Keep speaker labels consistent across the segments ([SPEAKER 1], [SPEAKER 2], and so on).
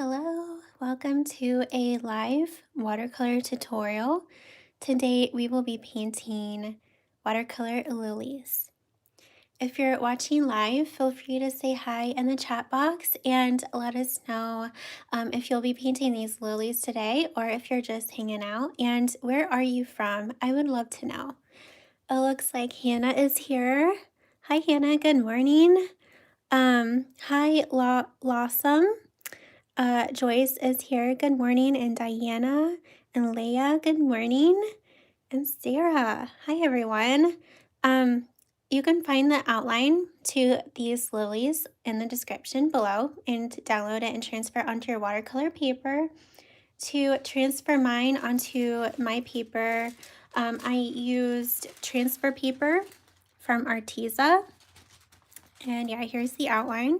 [SPEAKER 1] Hello, welcome to a live watercolor tutorial. Today we will be painting watercolor lilies. If you're watching live, feel free to say hi in the chat box and let us know if you'll be painting these lilies today or if you're just hanging out. And where are you from? I would love to know. It looks like Hannah is here. Hi Hannah, good morning. Hi Lawsome. Joyce is here. Good morning. And Diana and Leah. Good morning. And Sarah. Hi, everyone. Um, you can find the outline to these lilies in the description below and download it and transfer it onto your watercolor paper. To transfer mine onto my paper, I used transfer paper from Arteza. And yeah, here's the outline.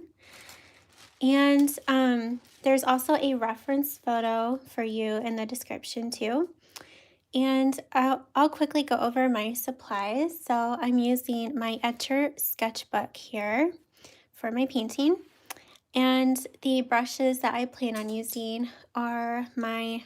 [SPEAKER 1] And there's also a reference photo for you in the description too. And I'll quickly go over my supplies. So I'm using my Etcher sketchbook here for my painting. And the brushes that I plan on using are my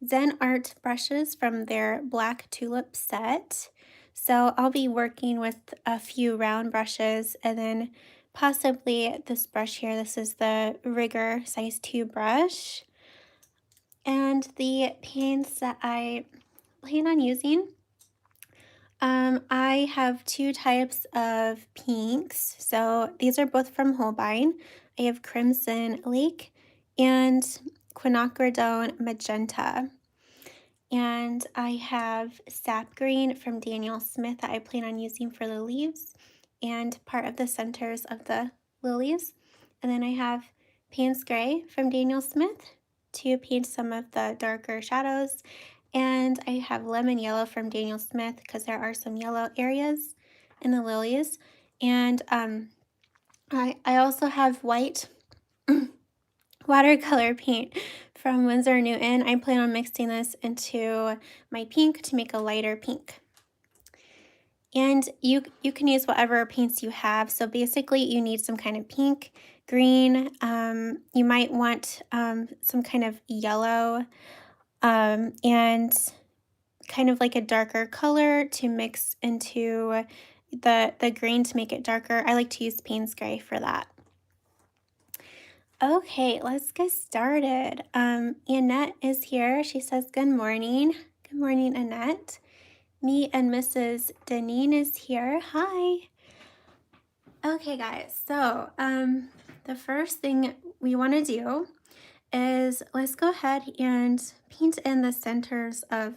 [SPEAKER 1] Zen Art brushes from their Black Tulip set. So I'll be working with a few round brushes and then possibly this brush here. This is the Rigger size 2 brush. And the paints that I plan on using, I have two types of pinks. So these are both from Holbein. I have Crimson Lake and Quinacridone Magenta. And I have Sap Green from Daniel Smith that I plan on using for the leaves and part of the centers of the lilies. And then I have Payne's Gray from Daniel Smith to paint some of the darker shadows. And I have Lemon Yellow from Daniel Smith because there are some yellow areas in the lilies. And I also have white watercolor paint from Winsor Newton. I plan on mixing this into my pink to make a lighter pink. And you can use whatever paints you have. So basically you need some kind of pink, green, you might want some kind of yellow, and kind of like a darker color to mix into the green to make it darker. I like to use Payne's Gray for that. Okay, let's get started. Annette is here. She says, good morning. Good morning, Annette. Me and Mrs. Deneen is here. Hi. Okay, guys. So, the first thing we want to do is let's go ahead and paint in the centers of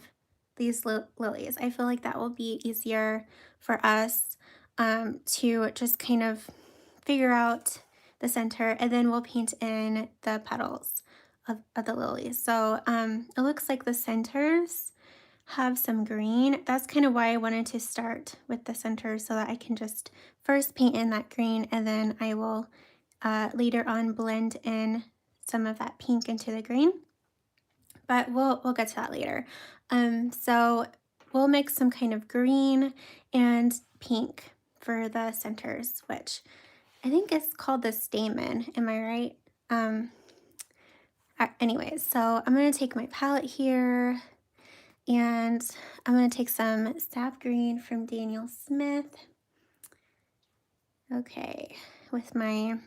[SPEAKER 1] these lilies. I feel like that will be easier for us to just kind of figure out the center, and then we'll paint in the petals of the lilies. So it looks like the centers have some green. That's kind of why I wanted to start with the center so that I can just first paint in that green and then I will later on blend in some of that pink into the green. But we'll get to that later. So we'll mix some kind of green and pink for the centers, which I think is called the stamen. Am I right? Anyways, so I'm going to take my palette here and I'm going to take some sap green from Daniel Smith. Okay, with my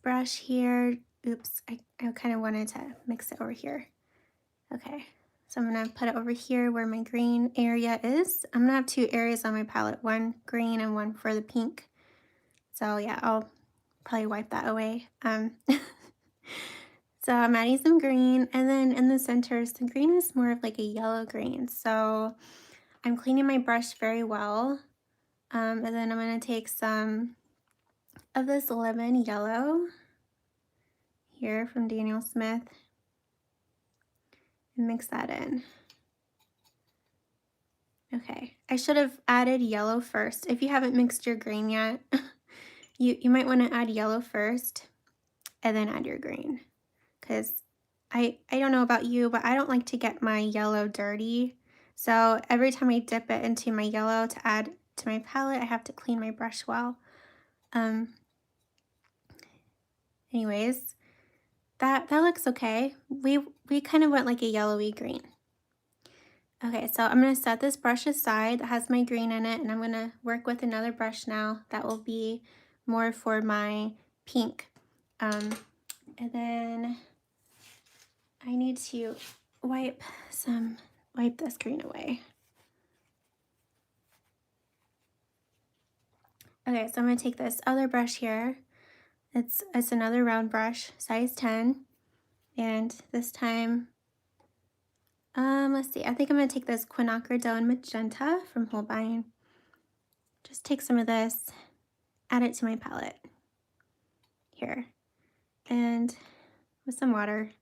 [SPEAKER 1] brush here. Oops, I kind of wanted to mix it over here. Okay, so I'm going to put it over here where my green area is. I'm going to have two areas on my palette, one green and one for the pink. So yeah, I'll probably wipe that away. So I'm adding some green, and then in the centers, the green is more of like a yellow green. So I'm cleaning my brush very well. And then I'm going to take some of this lemon yellow here from Daniel Smith and mix that in. Okay, I should have added yellow first. If you haven't mixed your green yet, you might want to add yellow first and then add your green. Because I don't know about you, but I don't like to get my yellow dirty. So every time I dip it into my yellow to add to my palette, I have to clean my brush well. Anyways, that looks okay. We kind of went like a yellowy green. Okay, so I'm gonna set this brush aside that has my green in it, and I'm gonna work with another brush now that will be more for my pink. And then I need to wipe this green away. Okay, so I'm gonna take this other brush here. It's another round brush, size 10, and this time, let's see. I think I'm gonna take this quinacridone magenta from Holbein. Just take some of this, add it to my palette here, and with some water.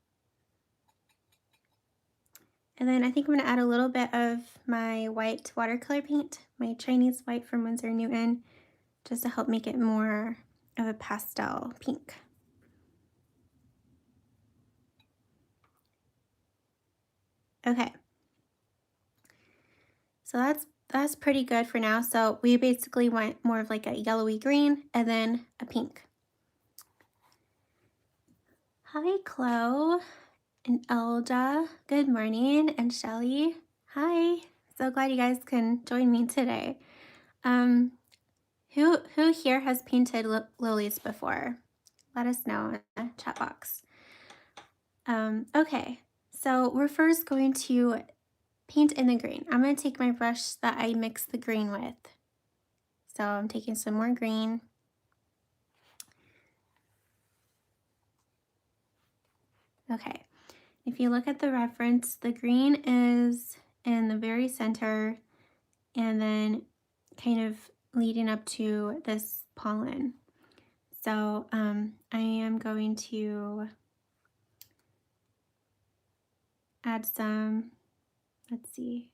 [SPEAKER 1] And then I think I'm gonna add a little bit of my white watercolor paint, my Chinese white from Winsor & Newton, just to help make it more of a pastel pink. Okay. So that's pretty good for now. So we basically went more of like a yellowy green and then a pink. Hi, Chloe and Elda. Good morning. And Shelly. Hi. So glad you guys can join me today. Who here has painted lilies before? Let us know in the chat box. Okay, so we're first going to paint in the green. I'm going to take my brush that I mixed the green with. So I'm taking some more green. Okay, if you look at the reference, the green is in the very center and then kind of leading up to this pollen. So I am going to add some, let's see,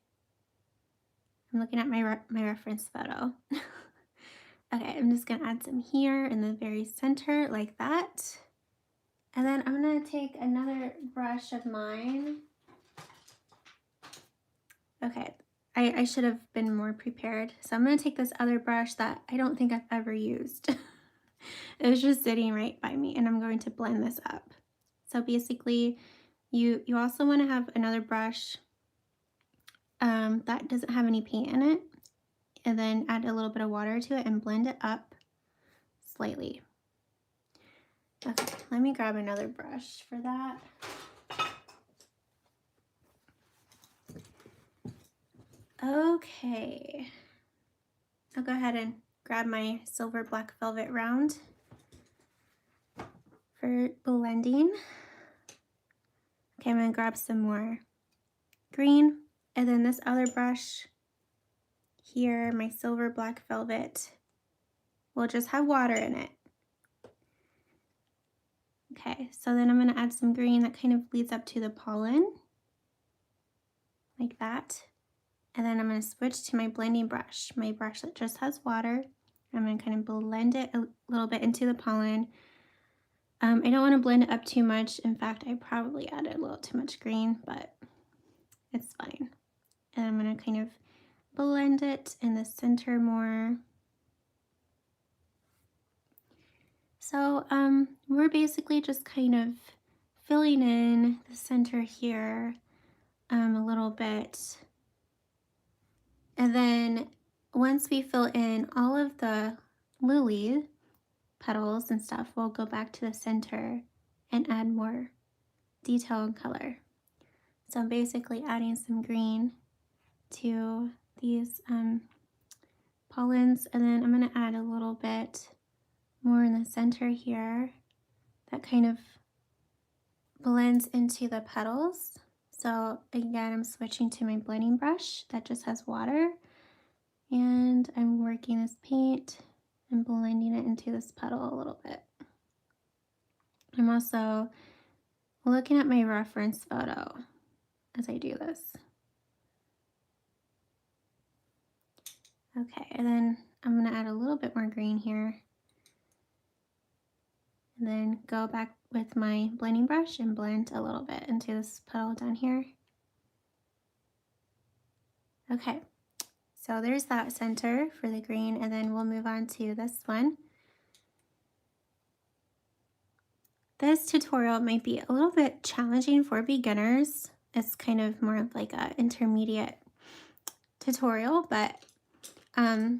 [SPEAKER 1] I'm looking at my reference photo. Okay, I'm just gonna add some here in the very center like that. And then I'm gonna take another brush of mine. Okay, I should have been more prepared. So I'm gonna take this other brush that I don't think I've ever used. It was just sitting right by me, and I'm going to blend this up. So basically, you also wanna have another brush that doesn't have any paint in it, and then add a little bit of water to it and blend it up slightly. Okay, let me grab another brush for that. Okay, I'll go ahead and grab my silver black velvet round for blending. Okay, I'm gonna grab some more green, and then this other brush here, my silver black velvet, will just have water in it. Okay, so then I'm gonna add some green that kind of leads up to the pollen, like that. And then I'm gonna switch to my blending brush, my brush that just has water. I'm gonna kind of blend it a little bit into the pollen. I don't wanna blend it up too much. In fact, I probably added a little too much green, but it's fine. And I'm gonna kind of blend it in the center more. So we're basically just kind of filling in the center here a little bit. And then once we fill in all of the lily petals and stuff, we'll go back to the center and add more detail and color. So I'm basically adding some green to these pollens, and then I'm going to add a little bit more in the center here that kind of blends into the petals. So again, I'm switching to my blending brush that just has water, and I'm working this paint and blending it into this petal a little bit. I'm also looking at my reference photo as I do this. Okay, and then I'm gonna add a little bit more green here. And then go back with my blending brush and blend a little bit into this petal down here. Okay, so there's that center for the green, and then we'll move on to this one. This tutorial might be a little bit challenging for beginners. It's kind of more of like a intermediate tutorial, but I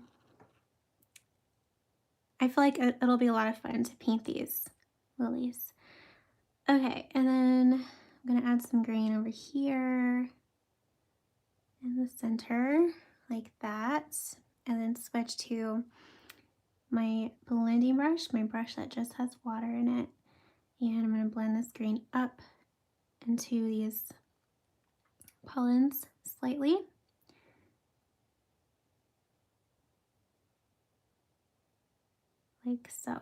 [SPEAKER 1] feel like it'll be a lot of fun to paint these lilies. Okay, and then I'm gonna add some green over here in the center, like that, and then switch to my blending brush, my brush that just has water in it, and I'm gonna blend this green up into these pollens slightly. Like so.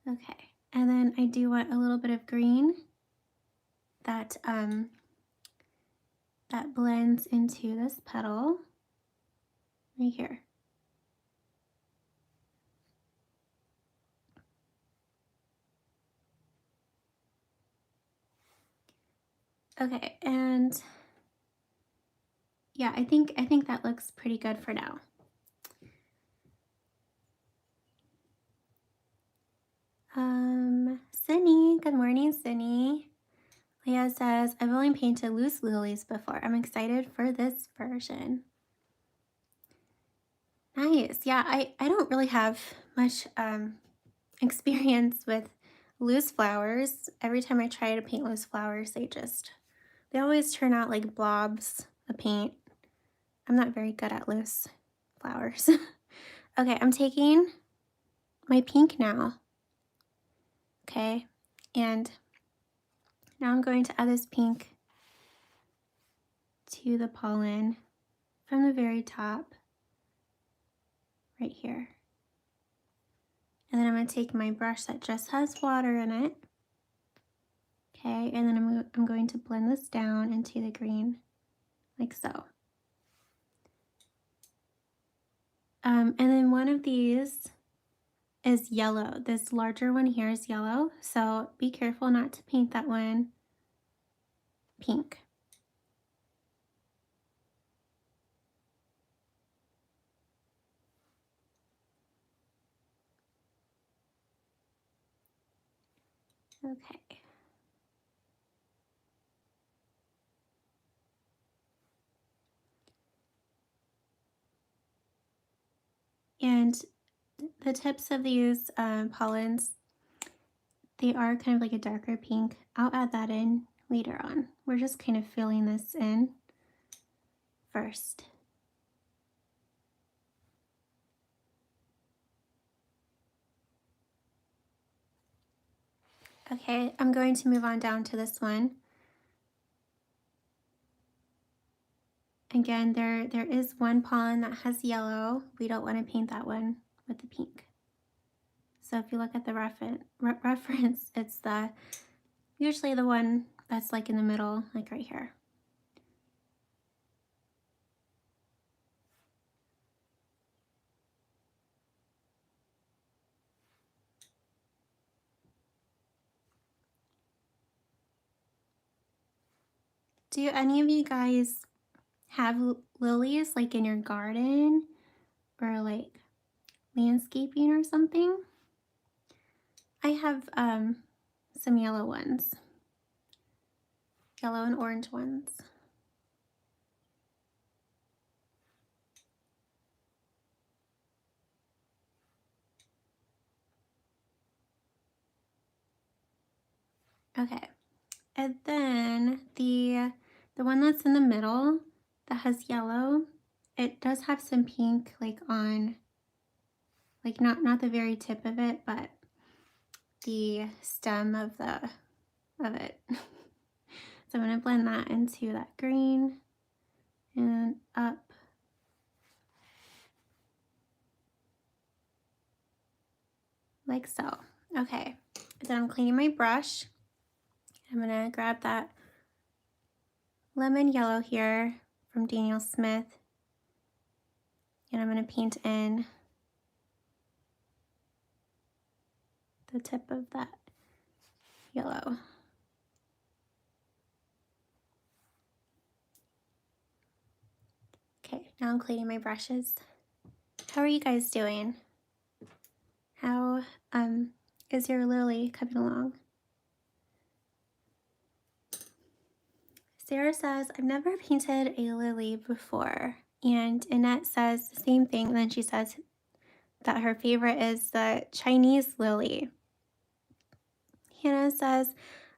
[SPEAKER 1] Okay, and then I do want a little bit of green that that blends into this petal right here. Okay, and yeah, I think that looks pretty good for now. Sydney, good morning, Sydney. Leah says, I've only painted loose lilies before. I'm excited for this version. Nice. Yeah, I don't really have much experience with loose flowers. Every time I try to paint loose flowers, they always turn out like blobs of paint. I'm not very good at loose flowers. Okay, I'm taking my pink now. Okay, and now I'm going to add this pink to the pollen from the very top, right here. And then I'm going to take my brush that just has water in it. Okay, and then I'm going to blend this down into the green, like so. And then one of these is yellow. This larger one here is yellow, so be careful not to paint that one pink. Okay. And the tips of these pollens, they are kind of like a darker pink. I'll add that in later on. We're just kind of filling this in first. Okay, I'm going to move on down to this one. Again, there is one pollen that has yellow. We don't want to paint that one with the pink. So if you look at the reference, it's usually the one that's like in the middle, like right here. Do any of you guys have lilies like in your garden or like landscaping or something? I have some yellow ones, yellow and orange ones. Okay, and then the one that's in the middle that has yellow, it does have some pink like on, like not the very tip of it, but the stem of it. So I'm going to blend that into that green and up. Like so. Okay, then I'm cleaning my brush. I'm going to grab that lemon yellow here from Daniel Smith, and I'm going to paint in the tip of that yellow. Okay, now I'm cleaning my brushes. How are you guys doing? How is your lily coming along? Sarah says, I've never painted a lily before. And Annette says the same thing. And then she says that her favorite is the Chinese lily. Hannah says,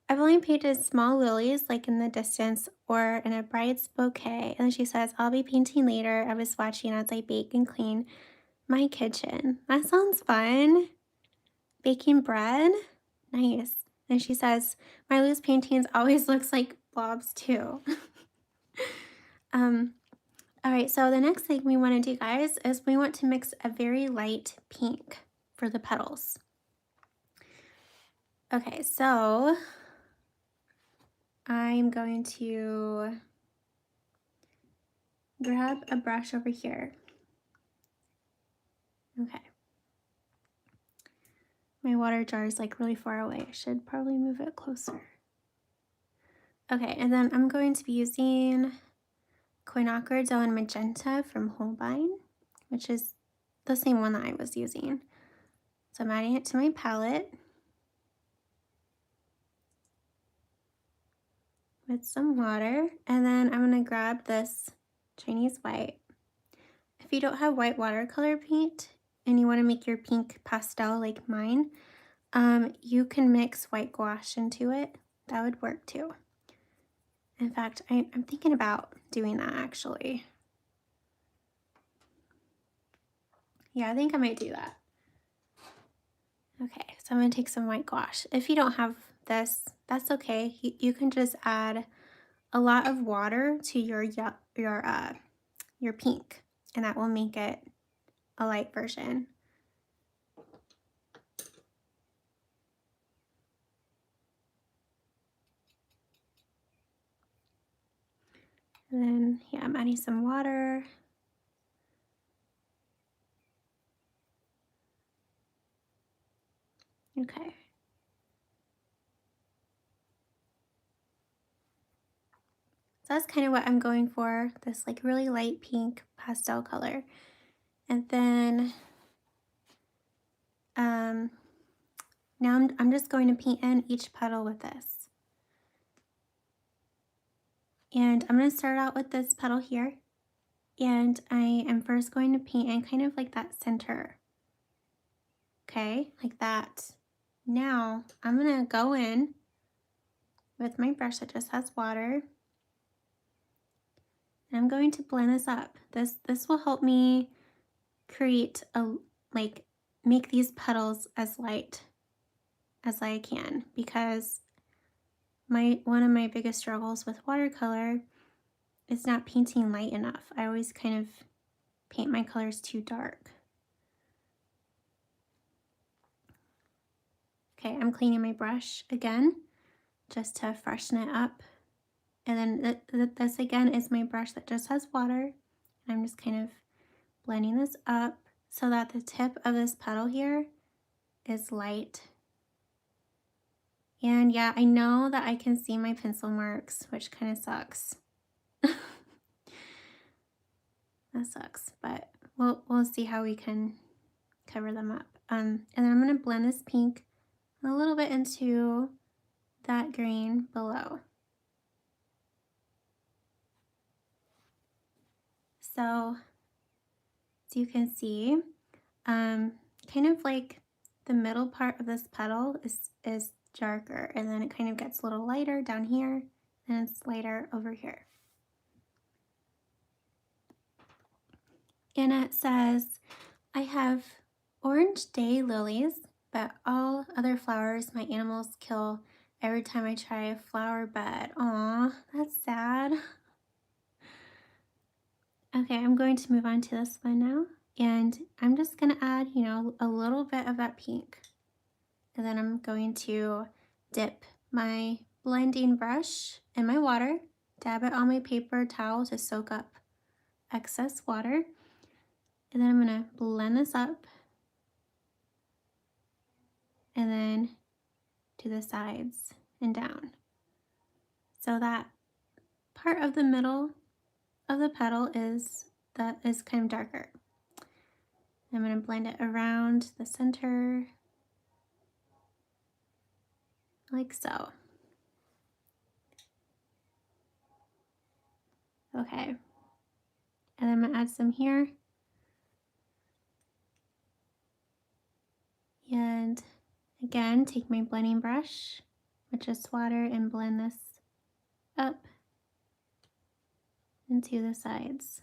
[SPEAKER 1] I've only painted small lilies like in the distance or in a bride's bouquet. And then she says, I'll be painting later. I was watching as I bake and clean my kitchen. That sounds fun. Baking bread? Nice. And she says, my loose paintings always looks like blobs too. All right, so the next thing we want to do, guys, is we want to mix a very light pink for the petals. Okay, so I'm going to grab a brush over here. Okay. My water jar is like really far away. I should probably move it closer. Okay, and then I'm going to be using Quinacridone and Magenta from Holbein, which is the same one that I was using. So I'm adding it to my palette with some water, and then I'm gonna grab this Chinese white. If you don't have white watercolor paint and you wanna make your pink pastel like mine, you can mix white gouache into it. That would work too. In fact, I'm thinking about doing that actually. Yeah, I think I might do that. Okay, so I'm gonna take some white gouache. If you don't have this, that's okay. You can just add a lot of water to your pink, and that will make it a light version. And then, yeah, I'm adding some water. Okay. So that's kind of what I'm going for, this like really light pink pastel color. And then now I'm just going to paint in each petal with this. And I'm going to start out with this petal here. And I am first going to paint in kind of like that center. Okay, like that. Now I'm going to go in with my brush that just has water. And I'm going to blend this up. This will help me create make these petals as light as I can, because one of my biggest struggles with watercolor is not painting light enough. I always kind of paint my colors too dark. Okay, I'm cleaning my brush again just to freshen it up. And then this again is my brush that just has water. And I'm just kind of blending this up so that the tip of this petal here is light. And yeah, I know that I can see my pencil marks, which kind of sucks. That sucks, but we'll see how we can cover them up. And then I'm gonna blend this pink a little bit into that green below. So as you can see, kind of like the middle part of this petal is darker, and then it kind of gets a little lighter down here, and it's lighter over here. And it says, I have orange day lilies, but all other flowers my animals kill every time I try a flower bed. Aw, that's sad. Okay, I'm going to move on to this one now. And I'm just gonna add, you know, a little bit of that pink. And then I'm going to dip my blending brush in my water, dab it on my paper towel to soak up excess water. And then I'm gonna blend this up and then to the sides and down. So that part of the middle of the petal is kind of darker. I'm going to blend it around the center like so. Okay. And I'm going to add some here. And again, take my blending brush with just water and blend this up into the sides.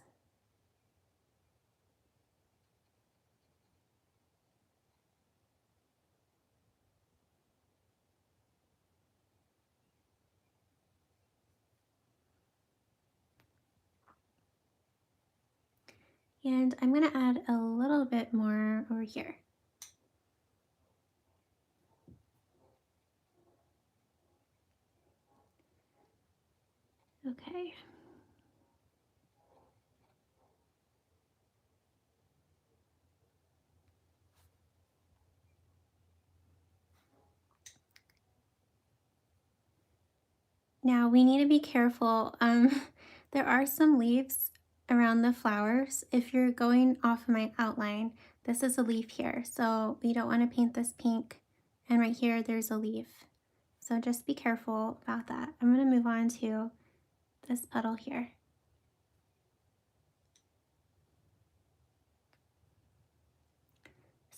[SPEAKER 1] And I'm going to add a little bit more over here. Okay. Now we need to be careful. There are some leaves around the flowers. If you're going off of my outline, this is a leaf here, so we don't want to paint this pink. And right here, there's a leaf. So just be careful about that. I'm going to move on to this petal here.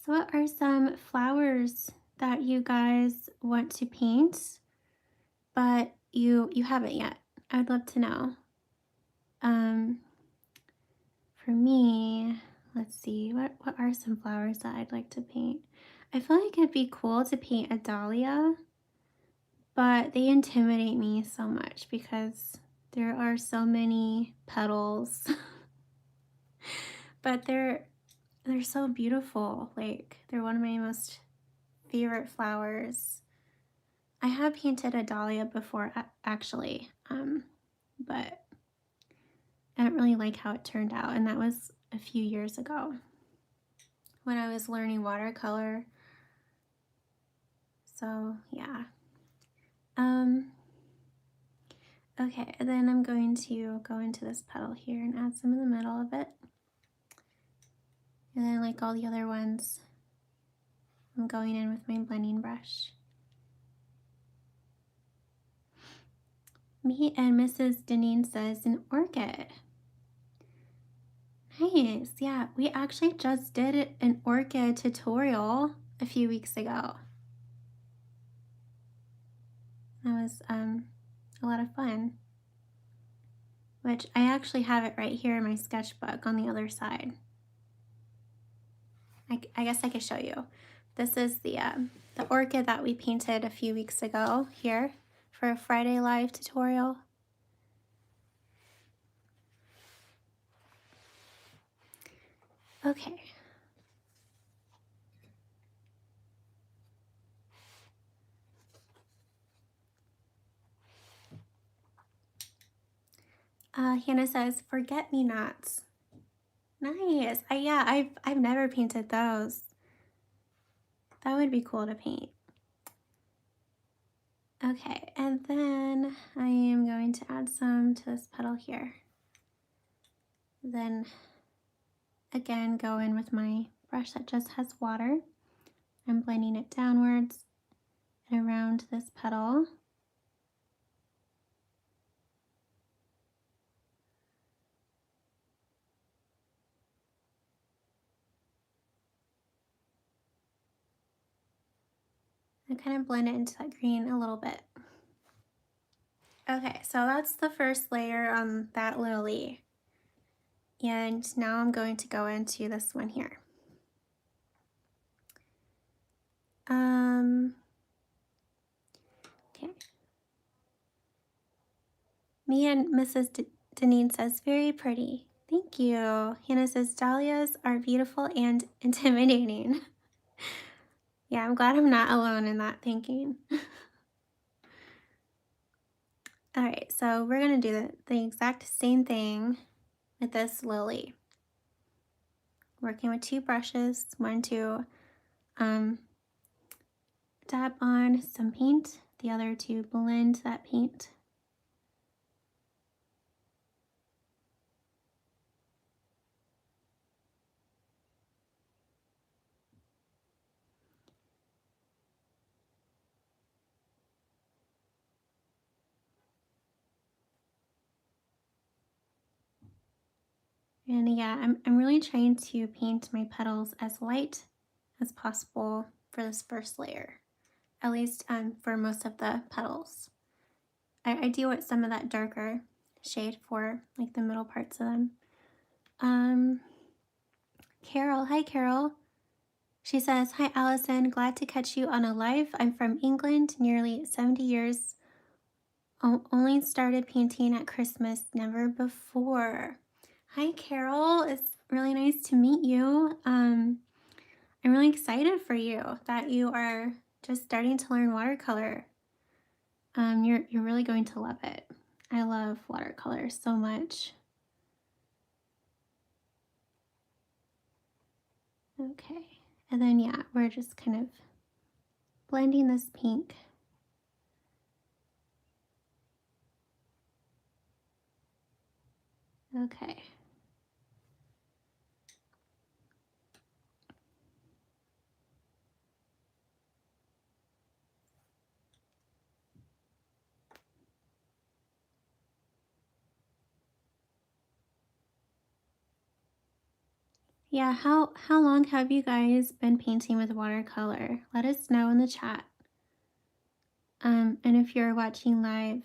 [SPEAKER 1] So what are some flowers that you guys want to paint, but you haven't yet? I'd love to know. For me, let's see, what are some flowers that I'd like to paint? I feel like it'd be cool to paint a dahlia, but they intimidate me so much because there are so many petals. But they're so beautiful. Like, they're one of my most favorite flowers. I have painted a dahlia before, actually, but I don't really like how it turned out, and that was a few years ago when I was learning watercolor. So yeah. Okay, and then I'm going to go into this petal here and add some in the middle of it. And then, like all the other ones, I'm going in with my blending brush. Me and Mrs. Deneen says an orchid. Nice, yeah, we actually just did an orchid tutorial a few weeks ago. That was a lot of fun. Which I actually have it right here in my sketchbook on the other side. I guess I could show you. This is the orchid that we painted a few weeks ago here for a Friday Live tutorial. Okay. Hannah says, forget-me-nots. Nice. Yeah, I've never painted those. That would be cool to paint. Okay, and then I am going to add some to this petal here. Then again, go in with my brush that just has water. I'm blending it downwards and around this petal. And kind of blend it into that green a little bit. Okay, so that's the first layer on that lily. And now I'm going to go into this one here. Okay. Me and Mrs. Deneen says, very pretty. Thank you. Hannah says, dahlias are beautiful and intimidating. Yeah, I'm glad I'm not alone in that thinking. All right, so we're gonna do the exact same thing with this lily. Working with two brushes, one to dab on some paint, the other to blend that paint. And yeah, I'm really trying to paint my petals as light as possible for this first layer, at least for most of the petals. I do want some of that darker shade for like the middle parts of them. Um, Carol, hi Carol. She says, hi Allison, glad to catch you on a live. I'm from England, nearly 70 years. Only started painting at Christmas, never before. Hi Carol, it's really nice to meet you. I'm really excited for you that you are just starting to learn watercolor. You're really going to love it. I love watercolor so much. Okay, and then yeah, we're just kind of blending this pink. Okay. Yeah, how long have you guys been painting with watercolor? Let us know in the chat. And if you're watching live,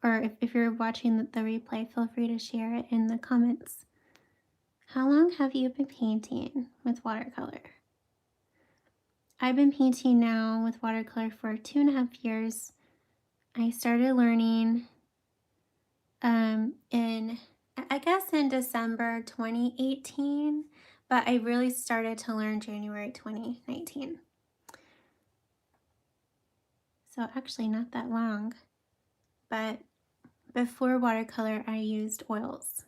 [SPEAKER 1] or if you're watching the replay, feel free to share it in the comments. How long have you been painting with watercolor? I've been painting now with watercolor for 2.5 years. I started learning in, I guess in December 2018, but I really started to learn January 2019. So actually not that long, but before watercolor, I used oils.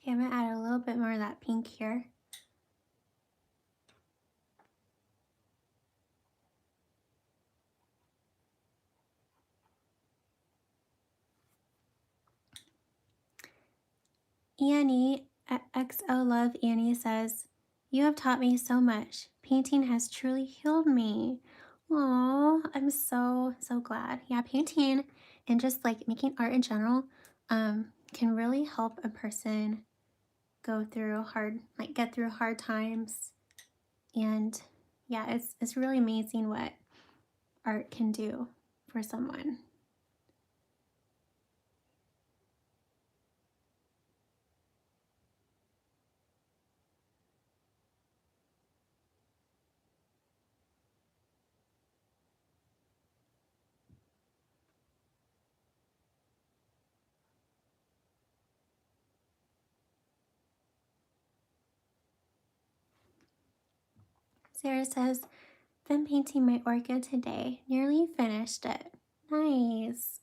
[SPEAKER 1] Okay, I'm gonna add a little bit more of that pink here. Annie, XO Love Annie says, you have taught me so much. Painting has truly healed me. Oh, I'm so glad. Yeah, painting and just like making art in general can really help a person go through get through hard times. And yeah, it's really amazing what art can do for someone. Sarah says, been painting my orchid today. Nearly finished it. Nice.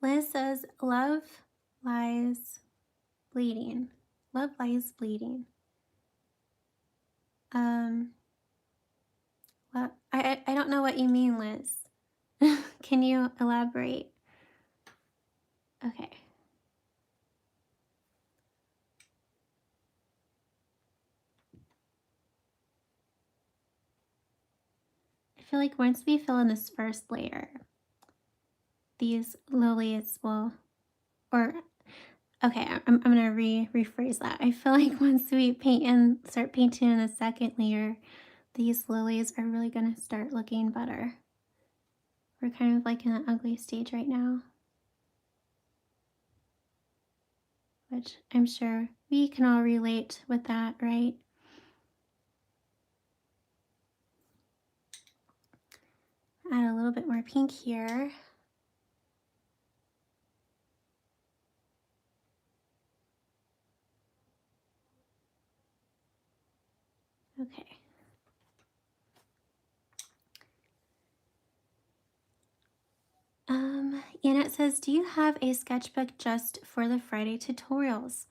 [SPEAKER 1] Liz says, love lies bleeding. Love lies bleeding. What? I don't know what you mean, Liz. Can you elaborate? Okay. I feel like once we fill in this first layer, these lilies will, or okay, I'm gonna rephrase that. I feel like once we paint and start painting in the second layer, these lilies are really gonna start looking better. We're kind of like in an ugly stage right now, which I'm sure we can all relate with that, right? Add a little bit more pink here. Okay. Annette says, do you have a sketchbook just for the Friday tutorials?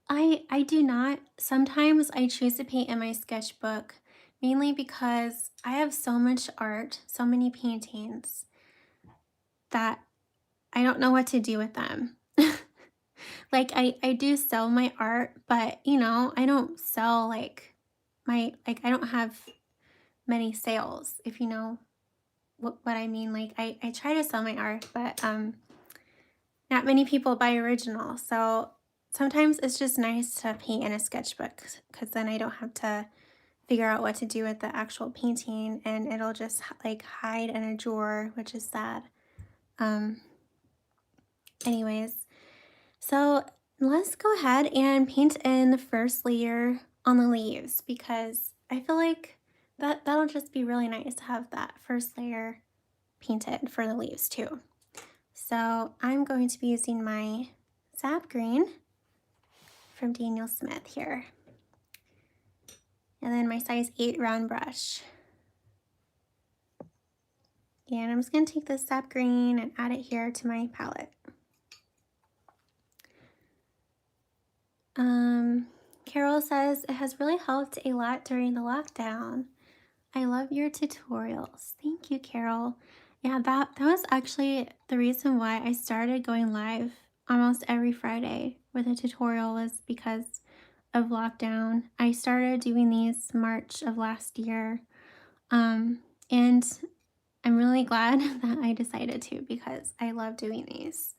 [SPEAKER 1] I do not. Sometimes I choose to paint in my sketchbook, mainly because I have so much art, so many paintings, that I don't know what to do with them. Like I do sell my art, but you know, I don't sell like I don't have many sales, if you know what I mean. Like I try to sell my art, but not many people buy original. So sometimes it's just nice to paint in a sketchbook because then I don't have to figure out what to do with the actual painting and it'll just like hide in a drawer, which is sad. Um, anyways, so let's go ahead and paint in the first layer on the leaves because I feel like that'll just be really nice to have that first layer painted for the leaves too. So I'm going to be using my sap green from Daniel Smith here. And then my size 8 round brush. And I'm just going to take this sap green and add it here to my palette. Carol says, it has really helped a lot during the lockdown. I love your tutorials. Thank you, Carol. Yeah, that was actually the reason why I started going live almost every Friday with a tutorial was because of lockdown. I started doing these March of last year. And I'm really glad that I decided to because I love doing these.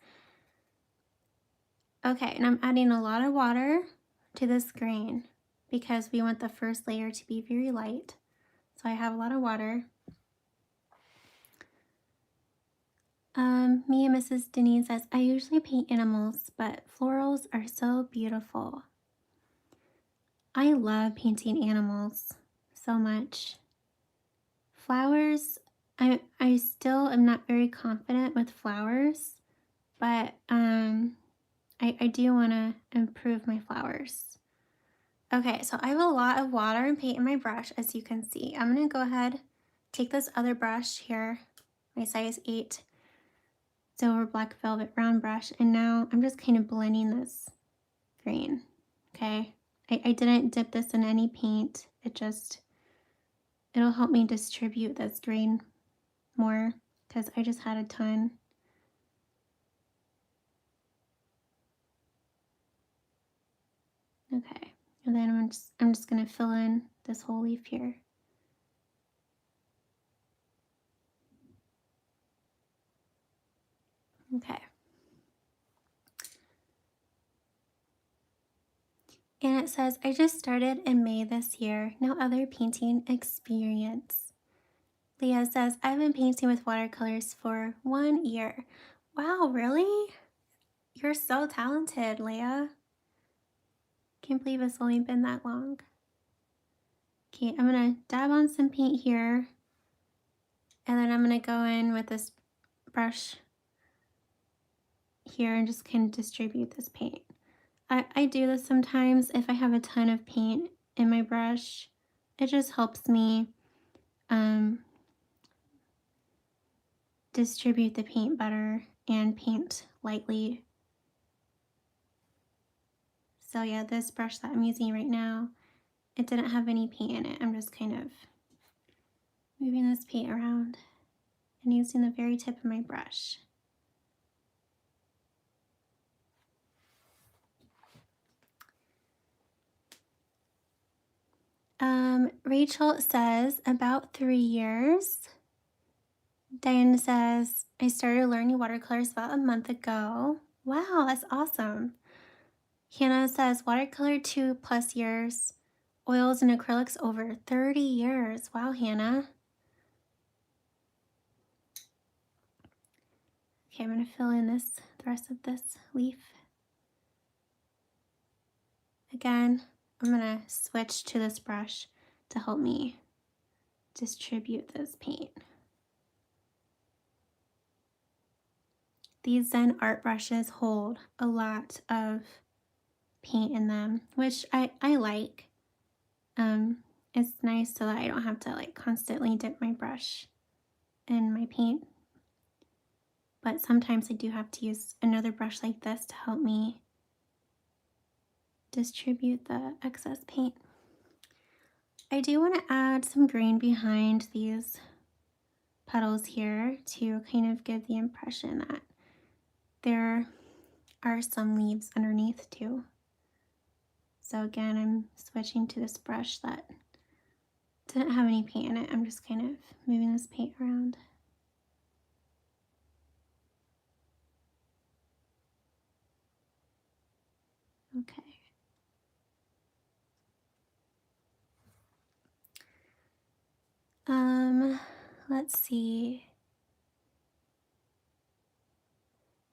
[SPEAKER 1] Okay, and I'm adding a lot of water to this green because we want the first layer to be very light. So I have a lot of water. Me and Mrs. Denise says, I usually paint animals, but florals are so beautiful. I love painting animals so much. Flowers, I still am not very confident with flowers, but I do want to improve my flowers. Okay, so I have a lot of water and paint in my brush, as you can see. I'm going to go ahead, take this other brush here, my size 8 silver black velvet round brush, and now I'm just kind of blending this green, okay? I didn't dip this in any paint. It'll help me distribute this green more because I just had a ton. Okay, and then I'm just gonna fill in this whole leaf here. Okay. And it says, I just started in May this year. No other painting experience. Leah says, I've been painting with watercolors for 1 year. Wow, really? You're so talented, Leah. Can't believe it's only been that long. Okay, I'm gonna dab on some paint here. And then I'm gonna go in with this brush here and just kind of distribute this paint. I do this sometimes if I have a ton of paint in my brush. It just helps me distribute the paint better and paint lightly. So yeah, this brush that I'm using right now, it didn't have any paint in it. I'm just kind of moving this paint around and using the very tip of my brush. Rachel says about 3 years. Diane says, I started learning watercolors about a month ago. Wow, that's awesome. Hannah says, watercolor 2+ years. Oils and acrylics over 30 years. Wow, Hannah. Okay, I'm going to fill in the rest of this leaf. Again, I'm going to switch to this brush to help me distribute this paint. These Zen art brushes hold a lot of paint in them, which I like. It's nice so that I don't have to like constantly dip my brush in my paint. But sometimes I do have to use another brush like this to help me distribute the excess paint. I do want to add some green behind these petals here to kind of give the impression that they're are some leaves underneath too. So again, I'm switching to this brush that didn't have any paint in it. I'm just kind of moving this paint around. Okay. Let's see.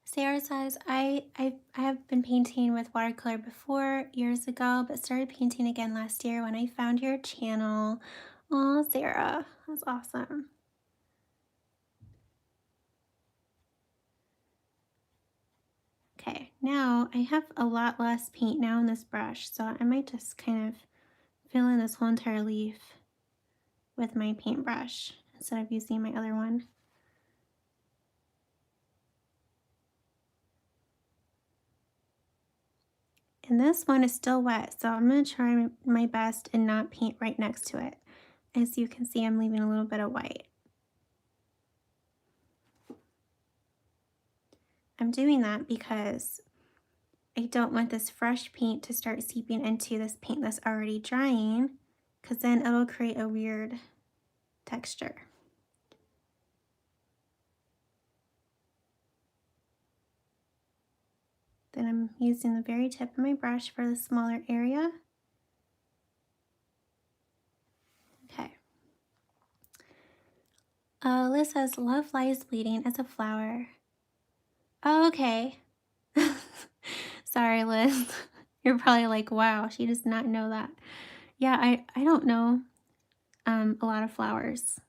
[SPEAKER 1] Sarah says, I have been painting with watercolor before years ago, but started painting again last year when I found your channel. Oh, Sarah, that's awesome. Okay, now I have a lot less paint now in this brush, so I might just kind of fill in this whole entire leaf with my paintbrush instead of using my other one. And this one is still wet, so I'm going to try my best and not paint right next to it. As you can see, I'm leaving a little bit of white. I'm doing that because I don't want this fresh paint to start seeping into this paint that's already drying, because then it'll create a weird texture. Then I'm using the very tip of my brush for the smaller area. Okay. Liz says, love lies bleeding as a flower. Oh, okay. Sorry, Liz. You're probably like, wow, she does not know that. Yeah, I don't know a lot of flowers.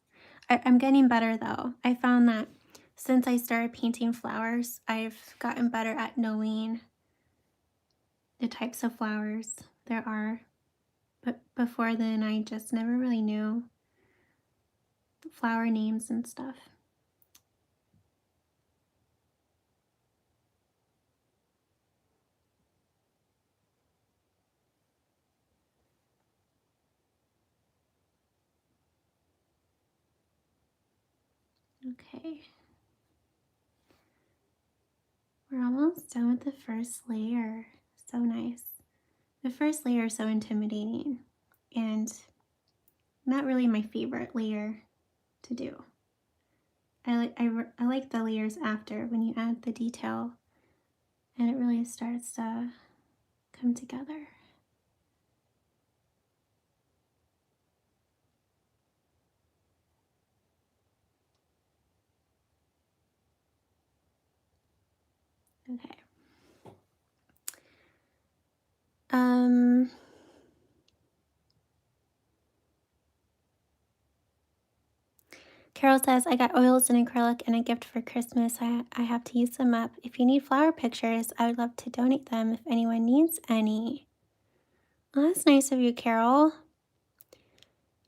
[SPEAKER 1] I'm getting better though. I found that since I started painting flowers, I've gotten better at knowing the types of flowers there are. But before then, I just never really knew the flower names and stuff. Okay. We're almost done with the first layer. So nice. The first layer is so intimidating and not really my favorite layer to do. I like the layers after when you add the detail and it really starts to come together. Okay. Carol says, I got oils and acrylic and a gift for Christmas. I have to use them up. If you need flower pictures, I would love to donate them if anyone needs any. Well, that's nice of you, Carol.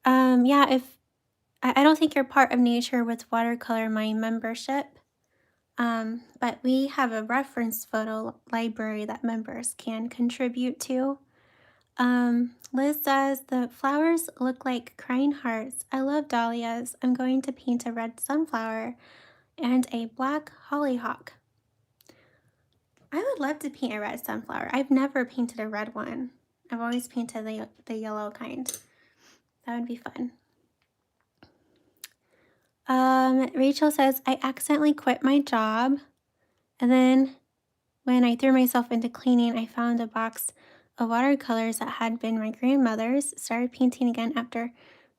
[SPEAKER 1] Yeah, if I don't think you're part of Nature with Watercolor, my membership. But we have a reference photo library that members can contribute to. Liz says, the flowers look like crying hearts. I love dahlias. I'm going to paint a red sunflower and a black hollyhock. I would love to paint a red sunflower. I've never painted a red one. I've always painted the yellow kind. That would be fun. Rachel says, I accidentally quit my job, and then when I threw myself into cleaning, I found a box of watercolors that had been my grandmother's. Started painting again after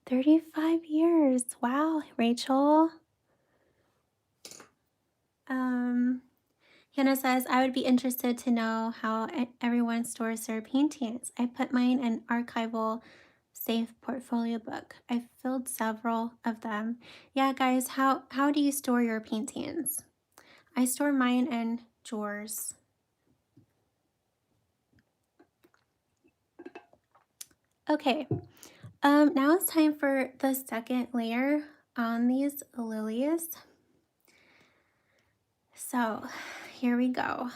[SPEAKER 1] 35 years. Wow, Rachel. Hannah says, I would be interested to know how everyone stores their paintings. I put mine in archival safe portfolio book. I've filled several of them. Yeah, guys, how do you store your paintings? I store mine in drawers. Okay, now it's time for the second layer on these lilies. So here we go.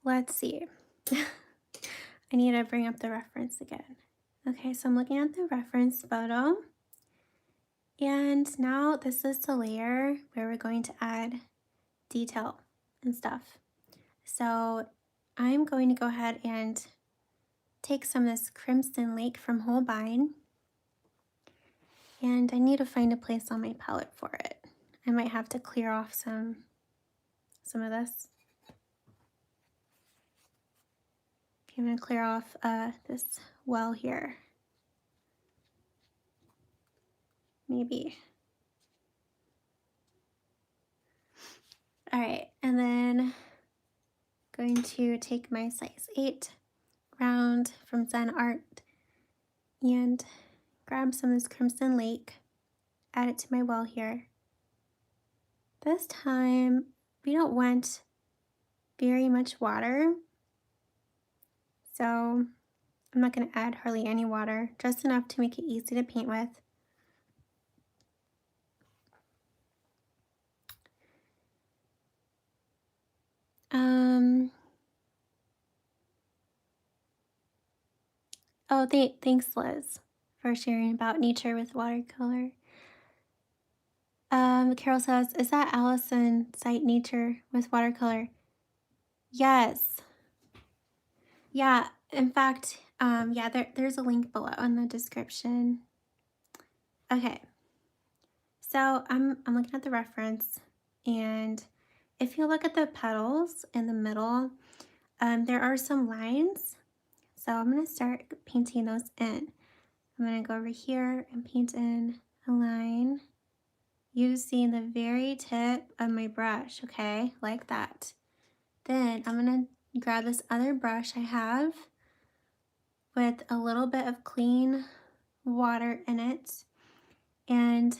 [SPEAKER 1] Let's see. I need to bring up the reference again. Okay, so I'm looking at the reference photo. And now this is the layer where we're going to add detail and stuff. So I'm going to go ahead and take some of this Crimson Lake from Holbein, and I need to find a place on my palette for it. I might have to clear off some of this. I'm going to clear off this well here. Maybe. All right, and then going to take my size 8 round from Zen Art and grab some of this Crimson Lake, add it to my well here. This time we don't want very much water, so I'm not going to add hardly any water, just enough to make it easy to paint with. Oh, thanks, Liz, for sharing about nature with watercolor. Carol says, is that Allison Cite Nature with watercolor? Yes. Yeah, in fact, yeah, there's a link below in the description. Okay, so I'm looking at the reference, and if you look at the petals in the middle, there are some lines. So I'm going to start painting those in. I'm going to go over here and paint in a line using the very tip of my brush, okay, like that. Then I'm going to grab this other brush I have with a little bit of clean water in it, and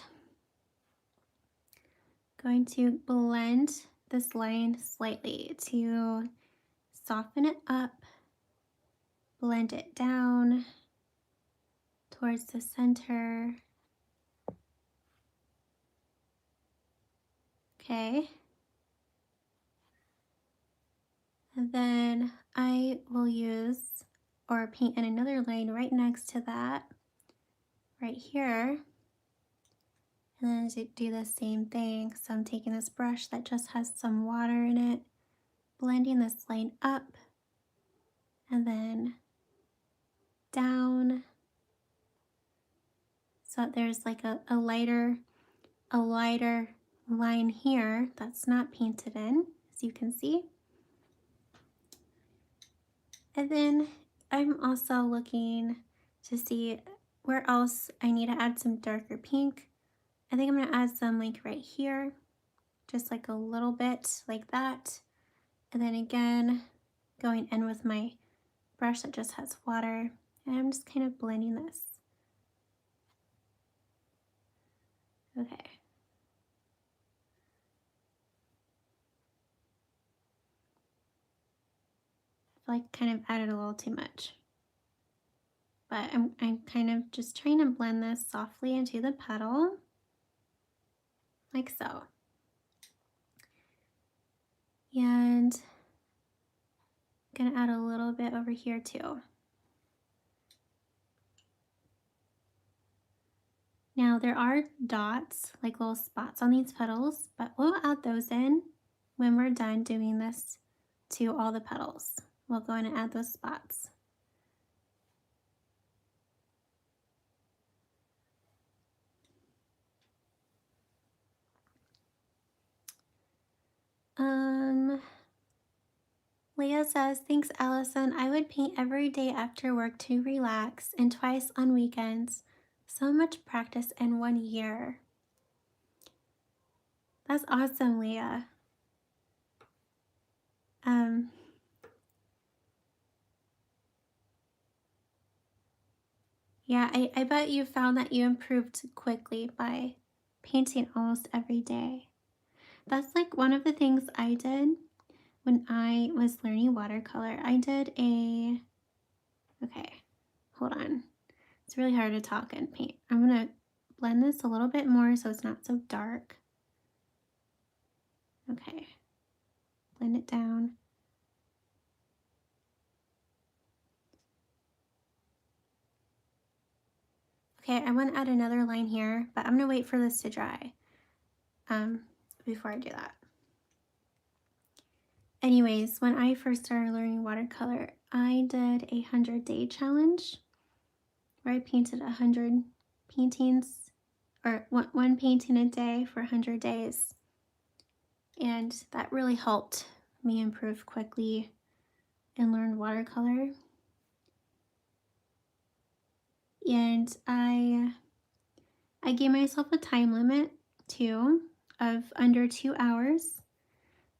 [SPEAKER 1] going to blend this line slightly to soften it up, blend it down towards the center. Okay. And then I will use or paint in another line right next to that, right here. And then do the same thing. So I'm taking this brush that just has some water in it, blending this line up, and then down. So there's like a lighter line here that's not painted in, as you can see. And then I'm also looking to see where else I need to add some darker pink. I think I'm going to add some like right here, just like a little bit like that. And then again, going in with my brush that just has water, and I'm just kind of blending this. Okay. I feel like I kind of added a little too much. But I'm kind of just trying to blend this softly into the petal, like so. And I'm gonna add a little bit over here too. Now there are dots, like little spots on these petals, but we'll add those in when we're done doing this to all the petals. We'll go in and add those spots. Leah says, thanks, Allison. I would paint every day after work to relax and twice on weekends. So much practice in 1 year. That's awesome, Leah. Yeah, I bet you found that you improved quickly by painting almost every day. That's like one of the things I did when I was learning watercolor. I did okay, hold on. It's really hard to talk and paint. I'm gonna blend this a little bit more so it's not so dark. Okay, blend it down. Okay, I want to add another line here, but I'm gonna wait for this to dry before I do that. Anyways, when I first started learning watercolor, I did a 100-day challenge where I painted 100 paintings, or one painting a day for 100 days. And that really helped me improve quickly and learn watercolor. And I gave myself a time limit too of under 2 hours.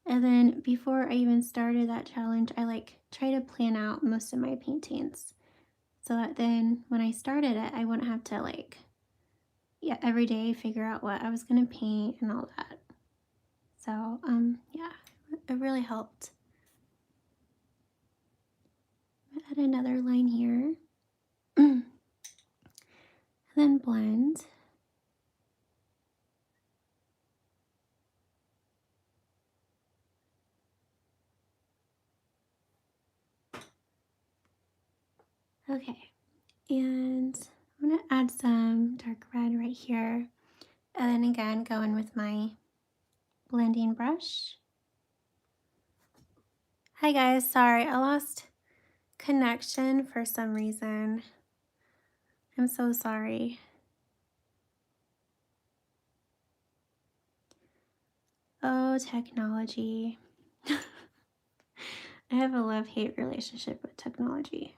[SPEAKER 1] And then before I even started that challenge, I like try to plan out most of my paintings so that then when I started it, I wouldn't have to like, yeah, every day figure out what I was gonna paint and all that. So yeah, it really helped. Add another line here. And then blend. Okay, and I'm gonna add some dark red right here. And then again, go in with my blending brush. Hi guys, sorry, I lost connection for some reason. I'm so sorry. Oh, technology. I have a love-hate relationship with technology.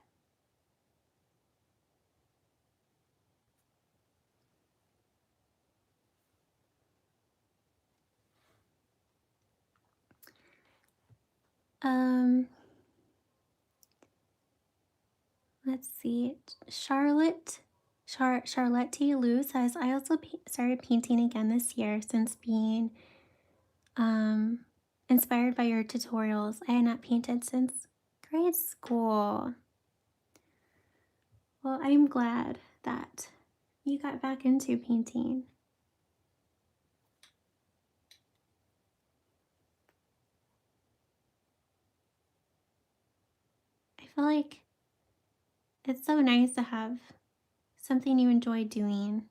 [SPEAKER 1] Let's see. Charlotte Lou says, I also started painting again this year since being um, inspired by your tutorials. I had not painted since grade school. Well, I'm glad that you got back into painting. I feel like it's so nice to have something you enjoy doing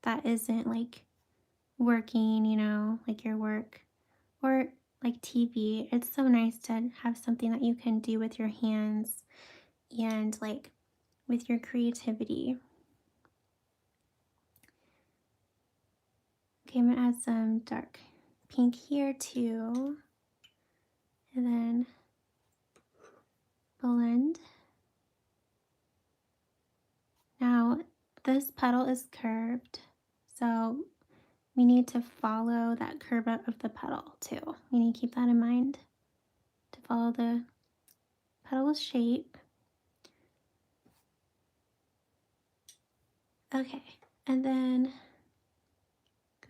[SPEAKER 1] that isn't like working, you know, like your work or like TV. It's so nice to have something that you can do with your hands and like with your creativity. Okay, I'm gonna add some dark pink here too. And then blend. Now this petal is curved, so we need to follow that curve of the petal too. We need to keep that in mind to follow the petal's shape. Okay, and then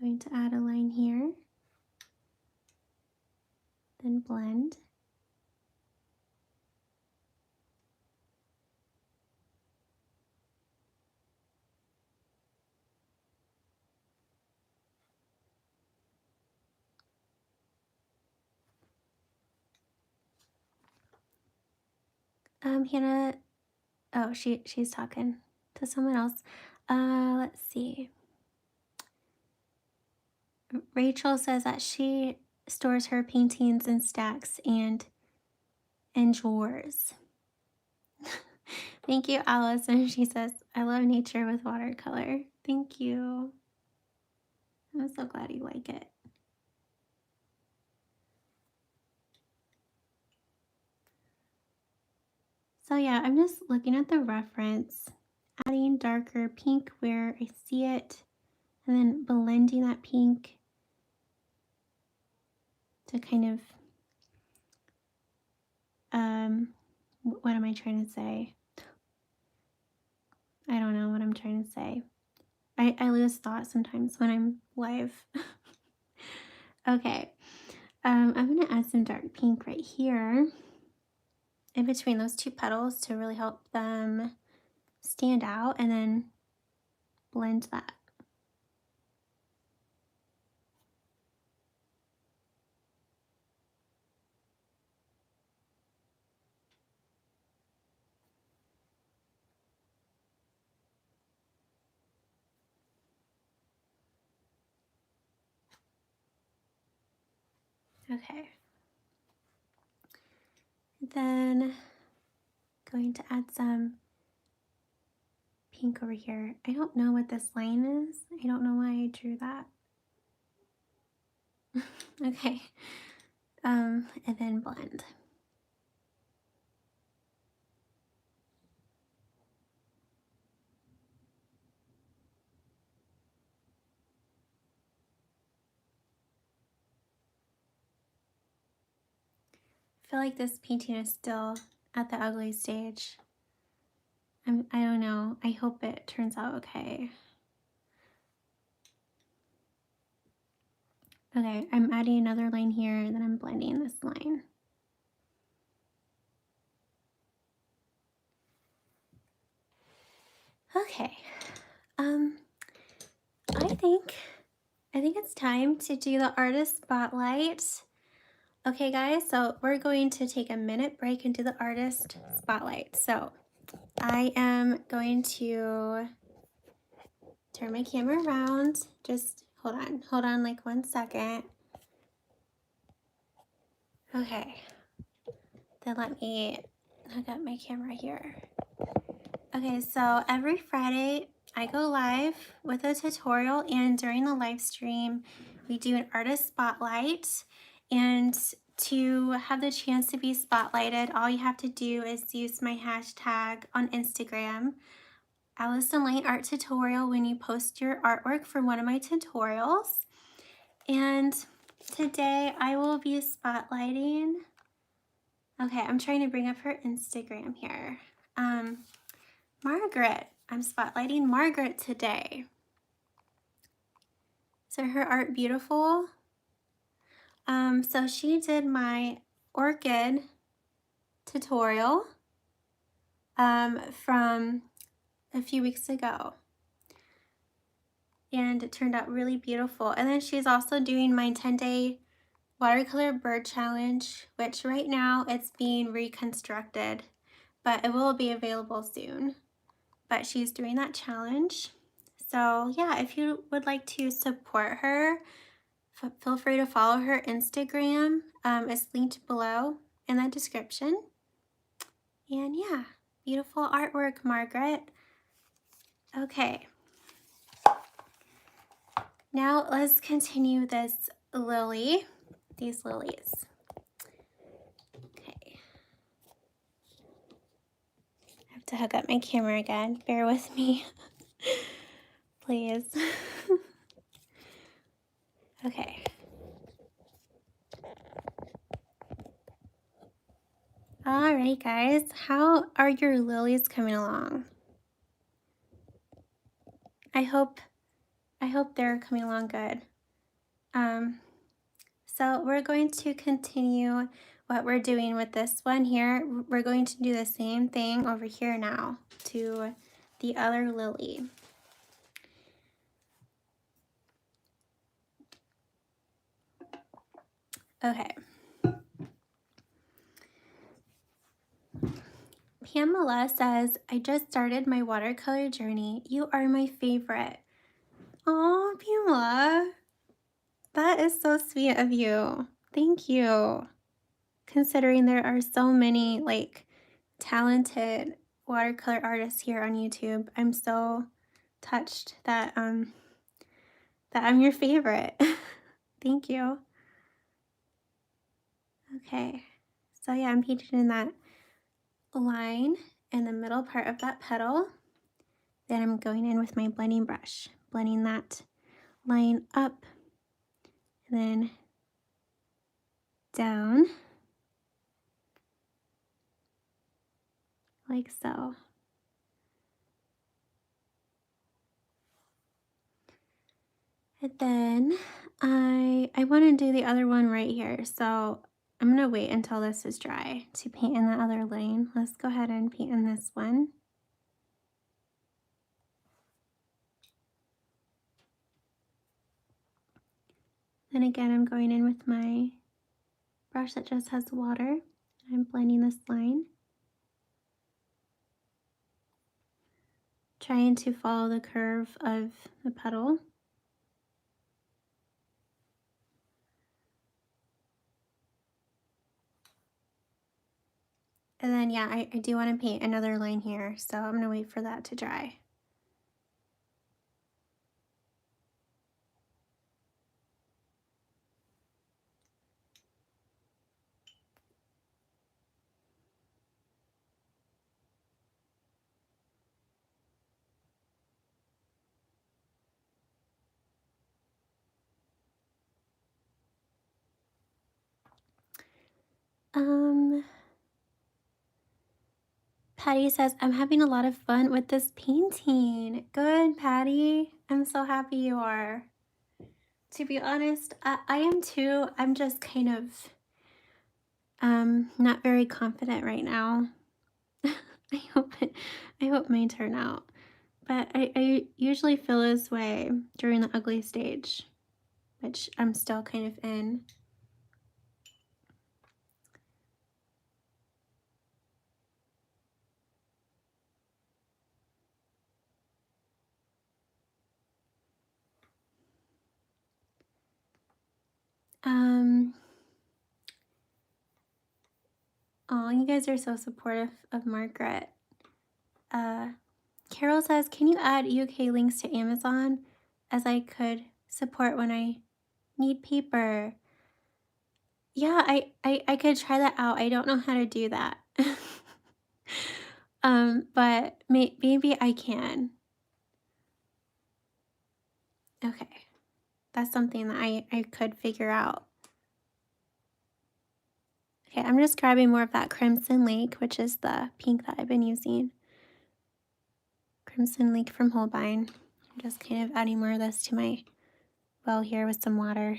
[SPEAKER 1] going to add a line here, then blend. Hannah, oh, she's talking to someone else. Let's see. Rachel says that she stores her paintings in stacks and in drawers. Thank you, Allison. She says, I love nature with watercolor. Thank you. I'm so glad you like it. So yeah, I'm just looking at the reference, adding darker pink where I see it, and then blending that pink to kind of, what am I trying to say? I don't know what I'm trying to say. I lose thought sometimes when I'm live. Okay, I'm gonna add some dark pink right here in between those two petals to really help them stand out, and then blend that. Okay. then going to add some pink over here. I don't know what this line is. I don't know why I drew that. Okay. And then blend. I feel like this painting is still at the ugly stage. I don't know. I hope it turns out okay. Okay, I'm adding another line here, and then I'm blending this line. Okay. I think it's time to do the artist spotlight. Okay, guys, so we're going to take a minute break and do the artist spotlight. So I am going to turn my camera around. Just hold on like 1 second. Okay, then let me hook up my camera here. Okay, so every Friday I go live with a tutorial, and during the live stream we do an artist spotlight. And to have the chance to be spotlighted, all you have to do is use my hashtag on Instagram, Allison Lane Art Tutorial, when you post your artwork for one of my tutorials. And today I will be spotlighting, okay, I'm trying to bring up her Instagram here. Margaret. I'm spotlighting Margaret today. So her art beautiful? So she did my orchid tutorial from a few weeks ago. And it turned out really beautiful. And then she's also doing my 10-day watercolor bird challenge, which right now it's being reconstructed, but it will be available soon. But she's doing that challenge. So yeah, if you would like to support her, feel free to follow her Instagram. It's linked below in the description. And yeah, beautiful artwork, Margaret. Okay. Now let's continue this lily, these lilies. Okay. I have to hook up my camera again. Bear with me, please. Okay. All right, guys, how are your lilies coming along? I hope they're coming along good. So we're going to continue what we're doing with this one here. We're going to do the same thing over here now to the other lily. Okay. Pamela says, I just started my watercolor journey. You are my favorite. Oh, Pamela. That is so sweet of you. Thank you. Considering there are so many like talented watercolor artists here on YouTube, I'm so touched that that I'm your favorite. Thank you. Okay, so yeah, I'm painting in that line in the middle part of that petal. Then I'm going in with my blending brush, blending that line up and then down like so. And then I want to do the other one right here, so I'm gonna wait until this is dry to paint in the other lane. Let's go ahead and paint in this one. Then again, I'm going in with my brush that just has water. I'm blending this line, trying to follow the curve of the petal. And then, yeah, I do want to paint another line here, so I'm going to wait for that to dry. Um, Patty says, I'm having a lot of fun with this painting. Good, Patty. I'm so happy you are. To be honest, I am too. I'm just kind of not very confident right now. I hope mine turn out. But I usually feel this way during the ugly stage, which I'm still kind of in. Oh, you guys are so supportive of Margaret. Carol says, can you add UK links to Amazon as I could support when I need paper? Yeah, I could try that out. I don't know how to do that. But maybe I can. Okay. That's something that I could figure out. Okay, I'm just grabbing more of that Crimson Lake, which is the pink that I've been using. Crimson Lake from Holbein. I'm just kind of adding more of this to my well here with some water.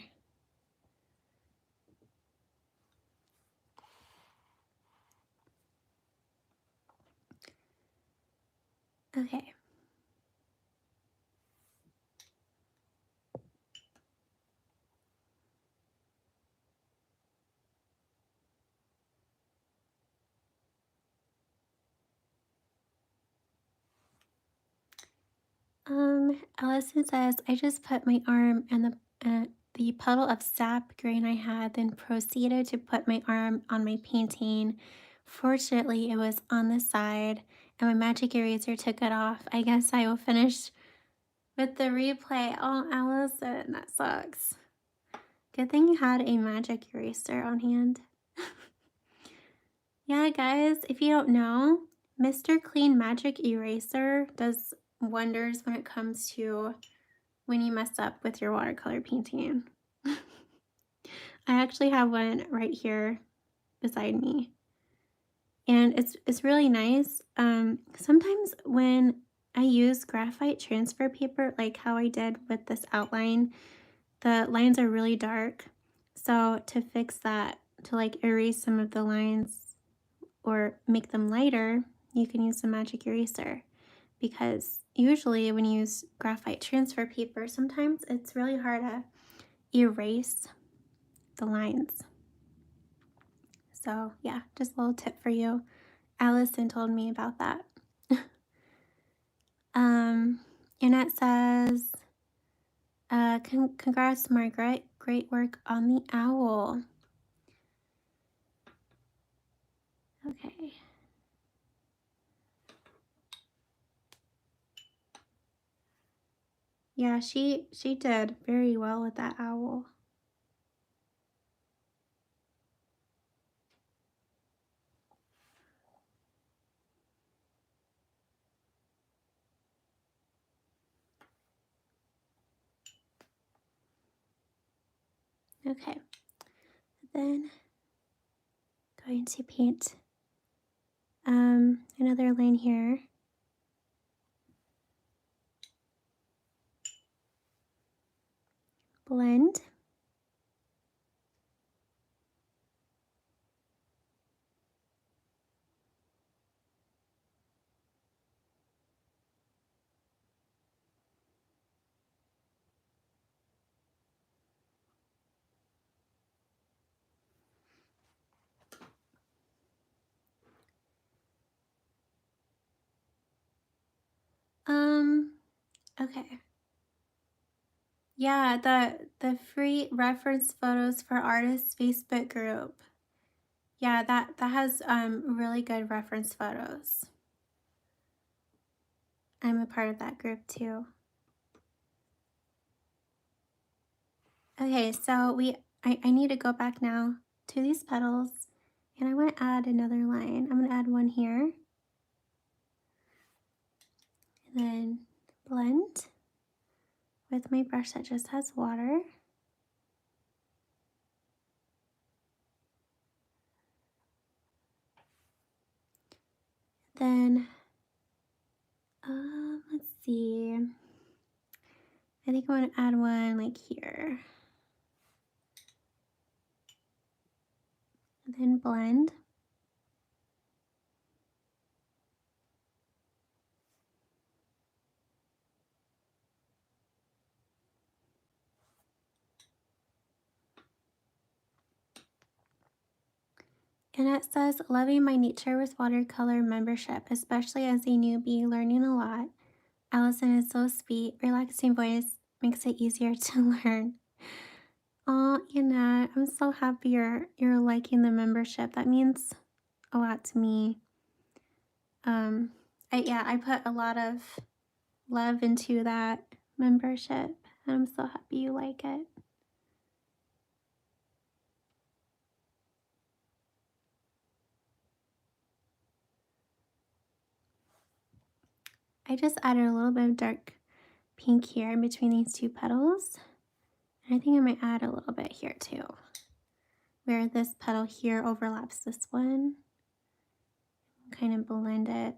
[SPEAKER 1] Okay. Allison says, I just put my arm and the puddle of sap green I had, then proceeded to put my arm on my painting. Fortunately, it was on the side, and my magic eraser took it off. I guess I will finish with the replay. Oh, Allison, that sucks. Good thing you had a magic eraser on hand. Yeah, guys, if you don't know, Mr. Clean Magic Eraser does wonders when it comes to when you mess up with your watercolor painting. I actually have one right here beside me. And it's really nice. Sometimes when I use graphite transfer paper, like how I did with this outline, the lines are really dark. So to fix that, to like erase some of the lines or make them lighter, you can use a magic eraser. Because usually when you use graphite transfer paper, sometimes it's really hard to erase the lines. So yeah, just a little tip for you. Allison told me about that. Annette says, congrats, Margaret. Great work on the owl. Okay. Yeah, she did very well with that owl. Okay. Then going to paint another line here. Blend. Okay. Yeah, the free reference photos for artists Facebook group. Yeah, that has really good reference photos. I'm a part of that group too. Okay, so I need to go back now to these petals, and I want to add another line. I'm going to add one here, and then blend with my brush that just has water. Then, let's see. I think I want to add one like here. And then blend. And it says, loving my nature with watercolor membership, especially as a newbie learning a lot. Allison is so sweet, relaxing voice makes it easier to learn. Oh, Anna, I'm so happy you're liking the membership. That means a lot to me. I put a lot of love into that membership, and I'm so happy you like it. I just added a little bit of dark pink here in between these two petals. And I think I might add a little bit here too, where this petal here overlaps this one. Kind of blend it.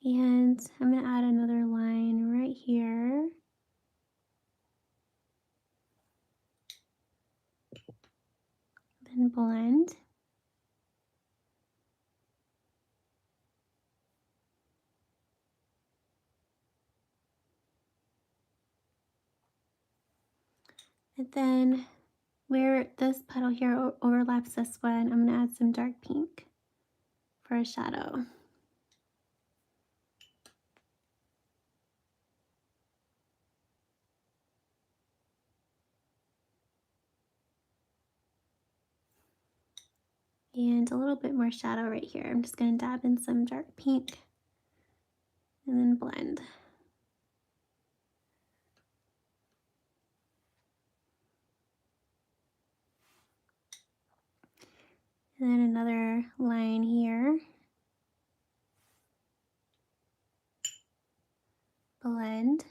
[SPEAKER 1] And I'm going to add another line right here. Then blend. And then where this petal here overlaps this one, I'm going to add some dark pink for a shadow. And a little bit more shadow right here. I'm just going to dab in some dark pink and then blend. And then another line here. Blend.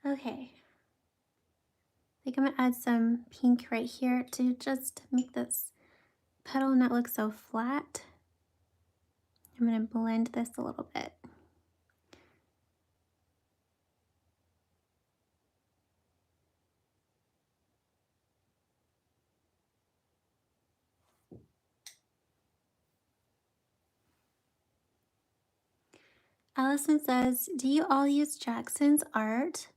[SPEAKER 1] Okay. I think I'm going to add some pink right here to just make this petal not look so flat. I'm going to blend this a little bit. Allison says, do you all use Jackson's art?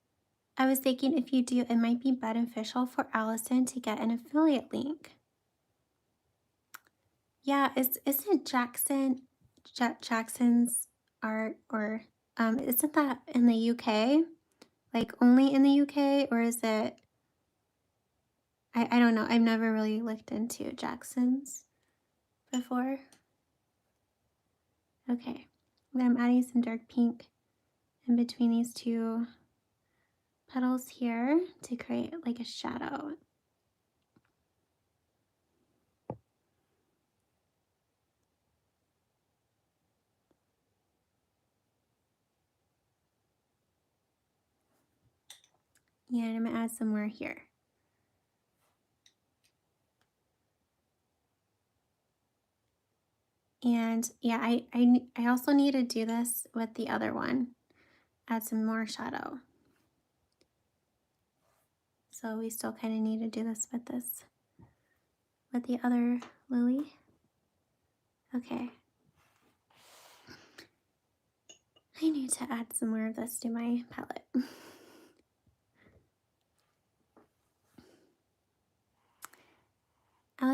[SPEAKER 1] I was thinking if you do, it might be beneficial for Allison to get an affiliate link. Yeah, isn't Jackson's art, or isn't that in the UK? Like only in the UK, or is it? I don't know. I've never really looked into Jackson's before. Okay, then I'm adding some dark pink in between these two petals here to create like a shadow. And I'm gonna add some more here. And yeah, I also need to do this with the other one. Add some more shadow. So we still kind of need to do this with the other lily. Okay. I need to add some more of this to my palette.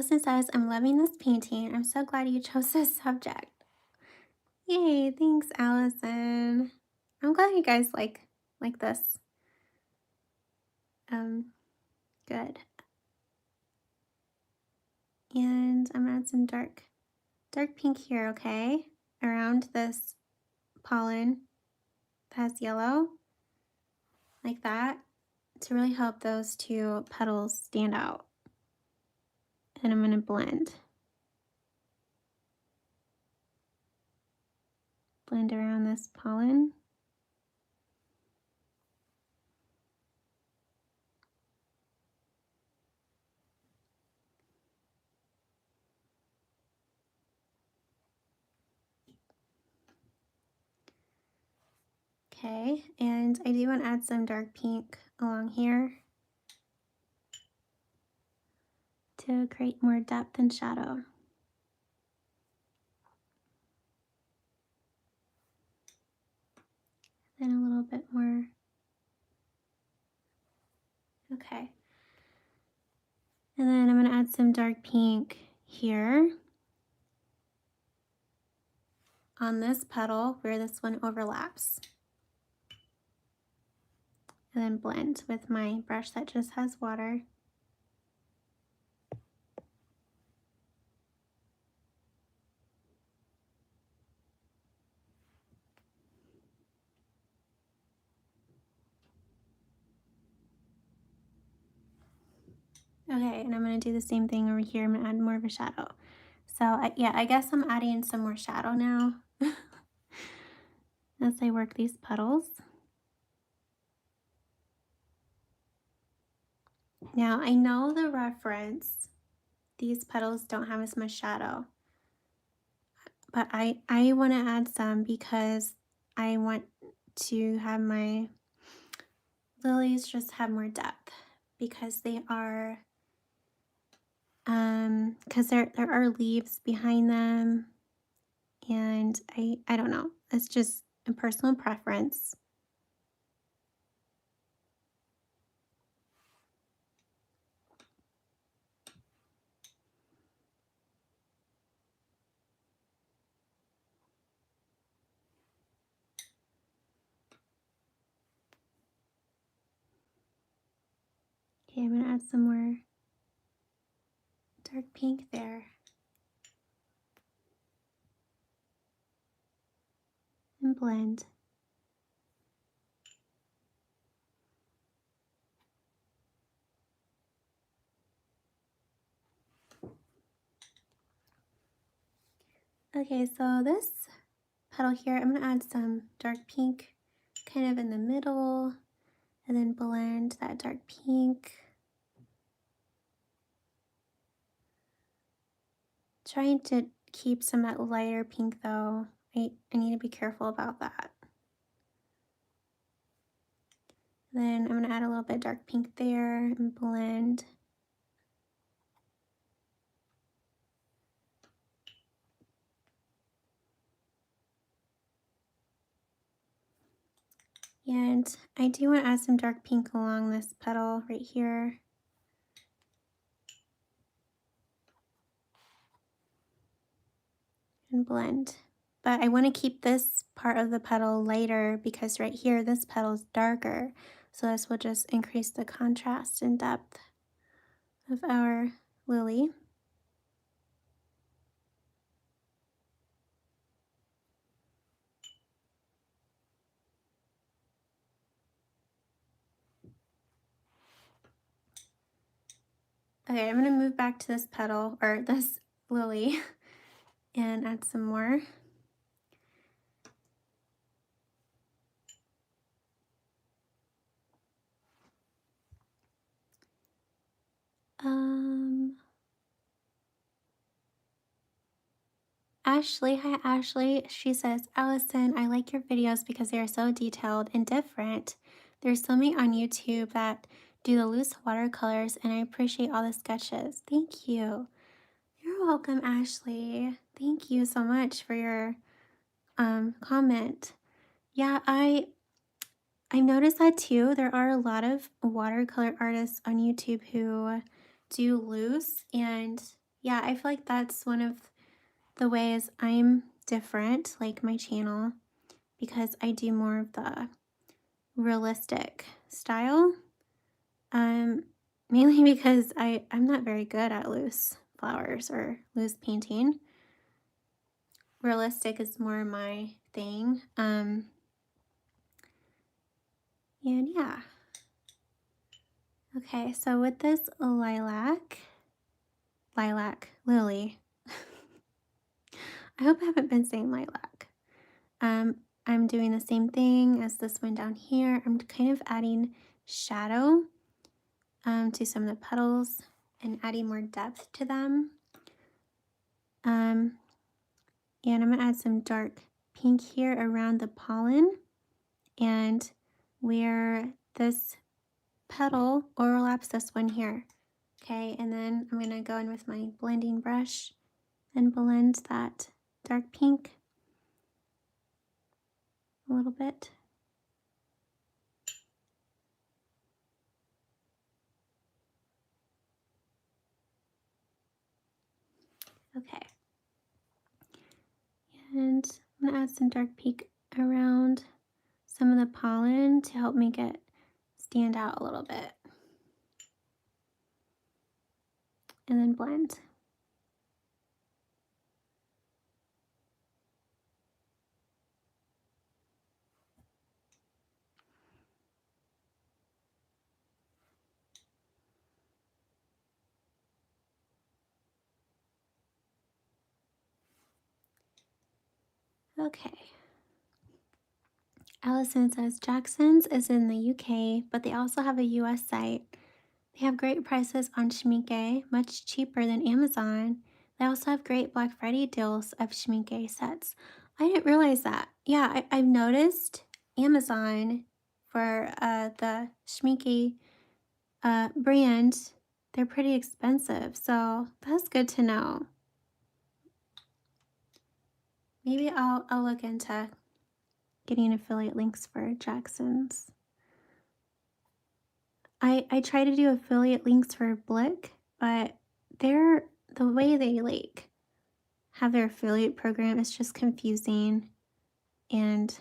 [SPEAKER 1] Allison says, I'm loving this painting. I'm so glad you chose this subject. Yay, thanks, Allison. I'm glad you guys like this. Good. And I'm gonna add some dark pink here, okay? Around this pollen that has yellow, like that, to really help those two petals stand out. And I'm gonna blend around this pollen. Okay, and I do want to add some dark pink along here to create more depth and shadow. Then a little bit more. Okay. And then I'm going to add some dark pink here on this petal where this one overlaps. And then blend with my brush that just has water. Okay, and I'm going to do the same thing over here. I'm going to add more of a shadow. So yeah, I guess I'm adding some more shadow now as I work these petals. Now I know the reference, these petals don't have as much shadow, but I want to add some because I want to have my lilies just have more depth because they are because there are leaves behind them, and I don't know, it's just a personal preference. Okay, I'm gonna add some more dark pink there and blend. Okay, so this petal here, I'm gonna add some dark pink kind of in the middle and then blend that dark pink. Trying to keep some of that lighter pink though. I need to be careful about that. Then I'm gonna add a little bit dark pink there and blend. And I do want to add some dark pink along this petal right here. And blend. But I want to keep this part of the petal lighter because right here, this petal is darker. So this will just increase the contrast and depth of our lily. Okay, I'm going to move back to this petal, or this lily, and add some more. Ashley, hi Ashley. She says, Allison, I like your videos because they are so detailed and different. There's so many on YouTube that do the loose watercolors, and I appreciate all the sketches. Thank you. You're welcome, Ashley. Thank you so much for your comment. Yeah, I noticed that too. There are a lot of watercolor artists on YouTube who do loose, and Yeah, I feel like that's one of the ways I'm different, like my channel, because I do more of the realistic style. Um, Mainly because I'm not very good at loose flowers or loose painting. Realistic is more my thing. And yeah. Okay, so with this lilac lily, I hope I haven't been saying lilac. Um, I'm doing the same thing as this one down here. I'm kind of adding shadow to some of the petals and adding more depth to them. And I'm gonna add some dark pink here around the pollen and where this petal overlaps this one here. Okay, and then I'm gonna go in with my blending brush and blend that dark pink a little bit. Okay. And I'm gonna add some dark pink around some of the pollen to help make it stand out a little bit. And then blend. Okay. Allison says Jackson's is in the UK, but they also have a US site. They have great prices on Schmincke, much cheaper than Amazon. They also have great Black Friday deals of Schmincke sets. I didn't realize that. Yeah, I've noticed Amazon for the Schmincke brand, they're pretty expensive. So that's good to know. Maybe I'll look into getting affiliate links for Jackson's. I try to do affiliate links for Blick, but they're the way they like have their affiliate program is just confusing, and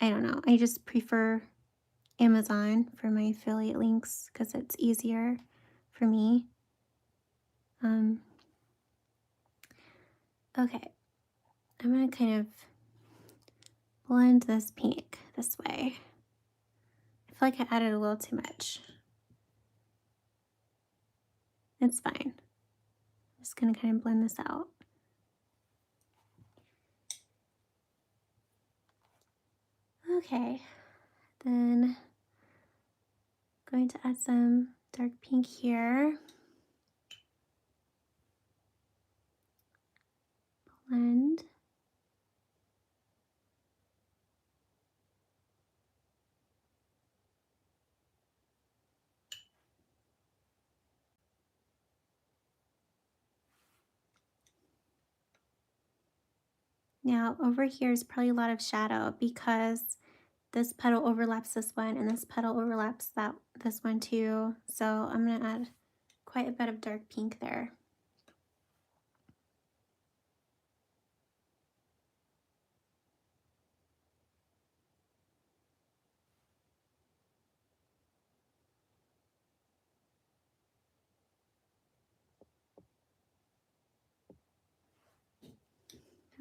[SPEAKER 1] I don't know. I just prefer Amazon for my affiliate links because it's easier for me. Okay, I'm gonna kind of blend this pink this way. I feel like I added a little too much. It's fine. I'm just gonna kind of blend this out. Okay, then going to add some dark pink here. Blend. Now over here is probably a lot of shadow because this petal overlaps this one and this petal overlaps this one too. So I'm gonna add quite a bit of dark pink there.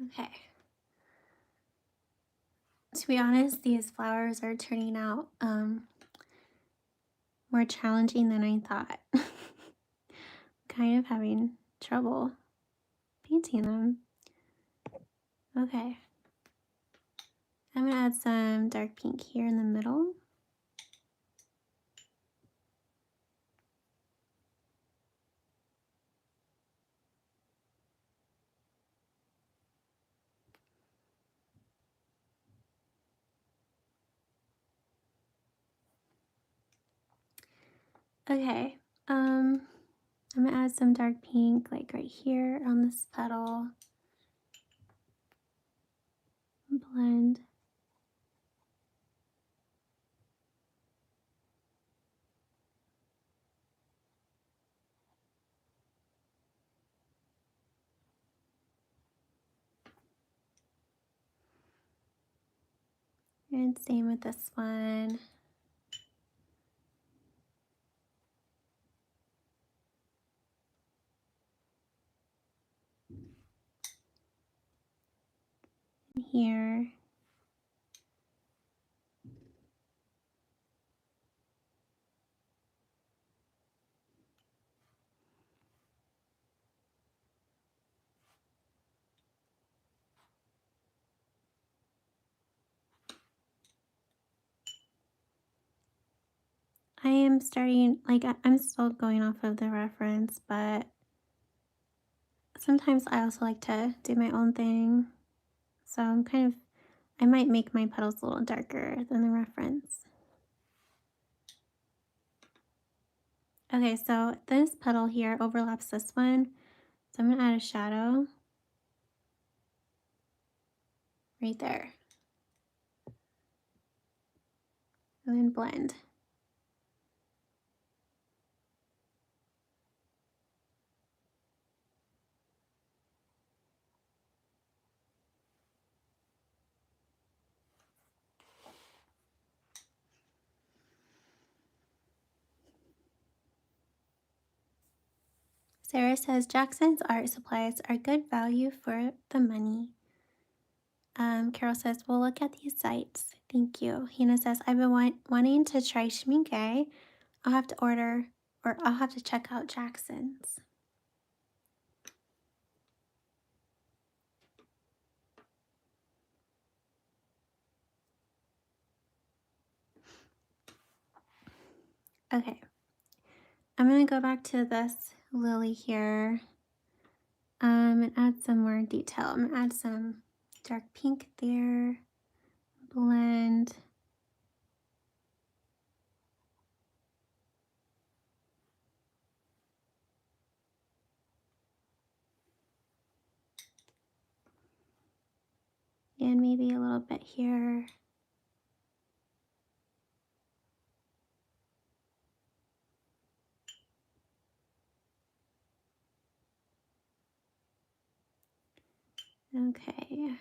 [SPEAKER 1] Okay. To be honest, these flowers are turning out more challenging than I thought. Kind of having trouble painting them. Okay. I'm gonna add some dark pink here in the middle. Okay, I'm gonna add some dark pink like right here on this petal. Blend. And same with this one. And here. I am starting, like, I'm still going off of the reference, but sometimes I also like to do my own thing. So I'm kind of, I might make my petals a little darker than the reference. Okay, so this petal here overlaps this one. So I'm gonna add a shadow right there. And then blend. Sarah says Jackson's art supplies are good value for the money. Carol says, we'll look at these sites. Thank you. Hannah says, I've been wanting to try schminke. I'll have to order, or I'll have to check out Jackson's. Okay. I'm going to go back to this lily here and add some more detail. I'm going to add some dark pink there. Blend. And maybe a little bit here. Okay.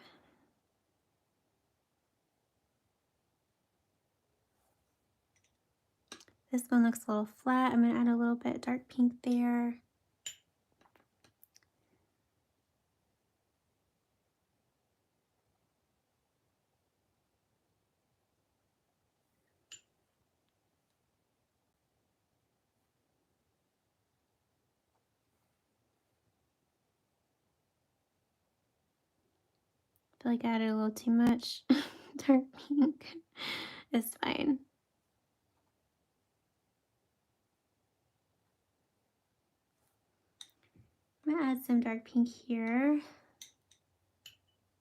[SPEAKER 1] This one looks a little flat. I'm going to add a little bit dark pink there. I feel like I added a little too much dark pink. It's fine. I'm going to add some dark pink here.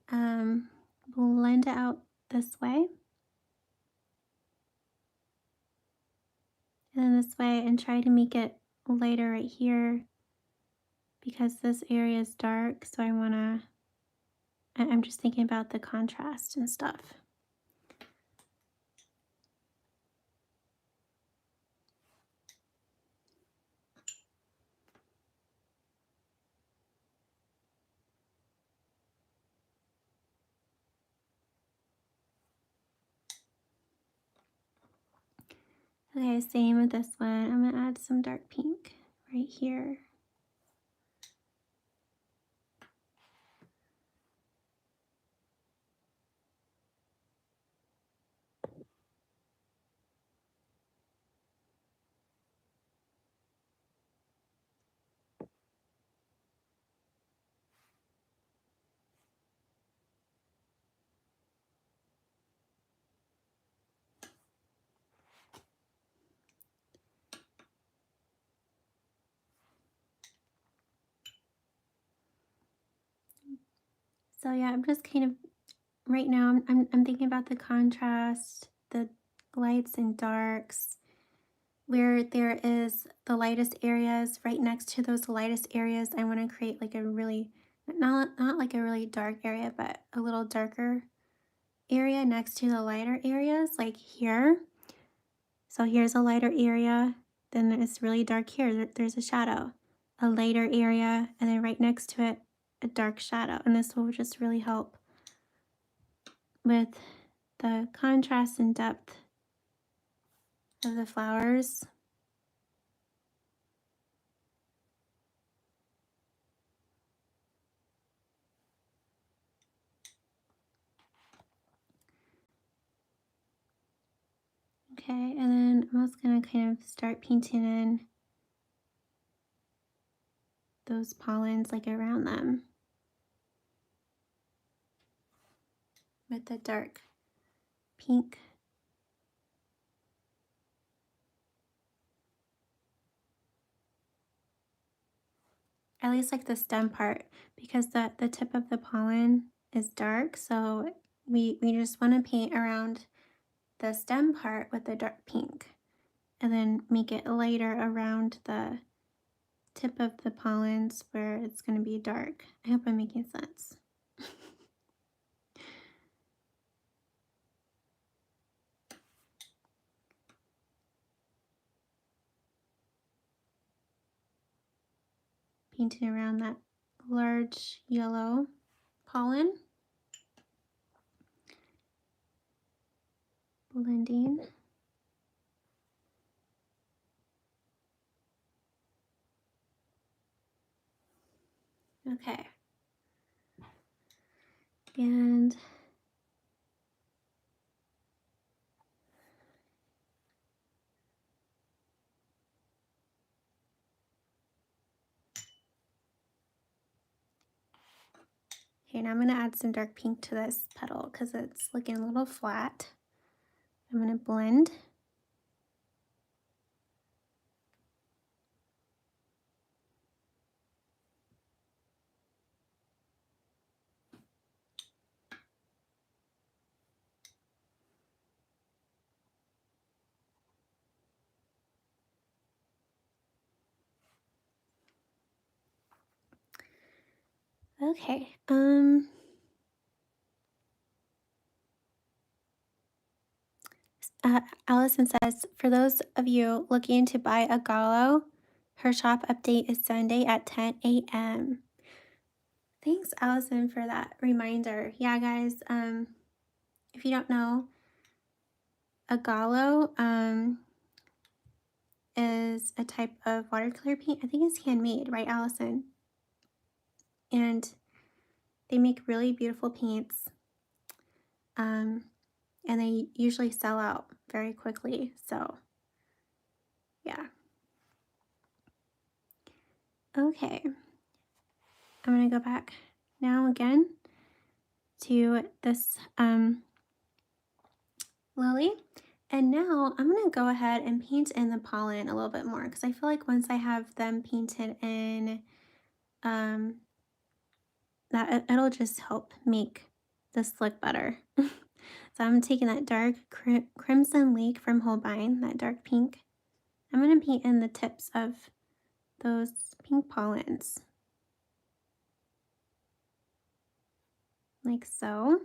[SPEAKER 1] Blend it out this way. And then this way, and try to make it lighter right here because this area is dark. So I'm just thinking about the contrast and stuff. Okay, same with this one. I'm going to add some dark pink right here. So yeah, I'm just kind of, right now, I'm thinking about the contrast, the lights and darks, where there is the lightest areas. Right next to those lightest areas, I want to create like a really, not like a really dark area, but a little darker area next to the lighter areas, like here. So here's a lighter area, then it's really dark here. There's a shadow, a lighter area, and then right next to it, a dark shadow. And this will just really help with the contrast and depth of the flowers. Okay, and then I'm also going to kind of start painting in those pollens like around them with the dark pink. At least like the stem part, because the tip of the pollen is dark, so we just want to paint around the stem part with the dark pink and then make it lighter around the tip of the pollens where it's going to be dark. I hope I'm making sense. Painting around that large yellow pollen. Blending. Okay. And okay, now I'm going to add some dark pink to this petal because it's looking a little flat. I'm going to blend. Okay. Allison says, for those of you looking to buy a gallo, her shop update is Sunday at 10 a.m. Thanks, Allison, for that reminder. Yeah, guys, if you don't know, a gallo is a type of watercolor paint. I think it's handmade, right, Allison? And they make really beautiful paints. And they usually sell out very quickly. So, yeah. Okay. I'm going to go back now again to this lily. And now I'm going to go ahead and paint in the pollen a little bit more because I feel like once I have them painted in, that it'll just help make this look better. So I'm taking that dark crimson lake from Holbein, that dark pink. I'm going to paint in the tips of those pink pollens, like so.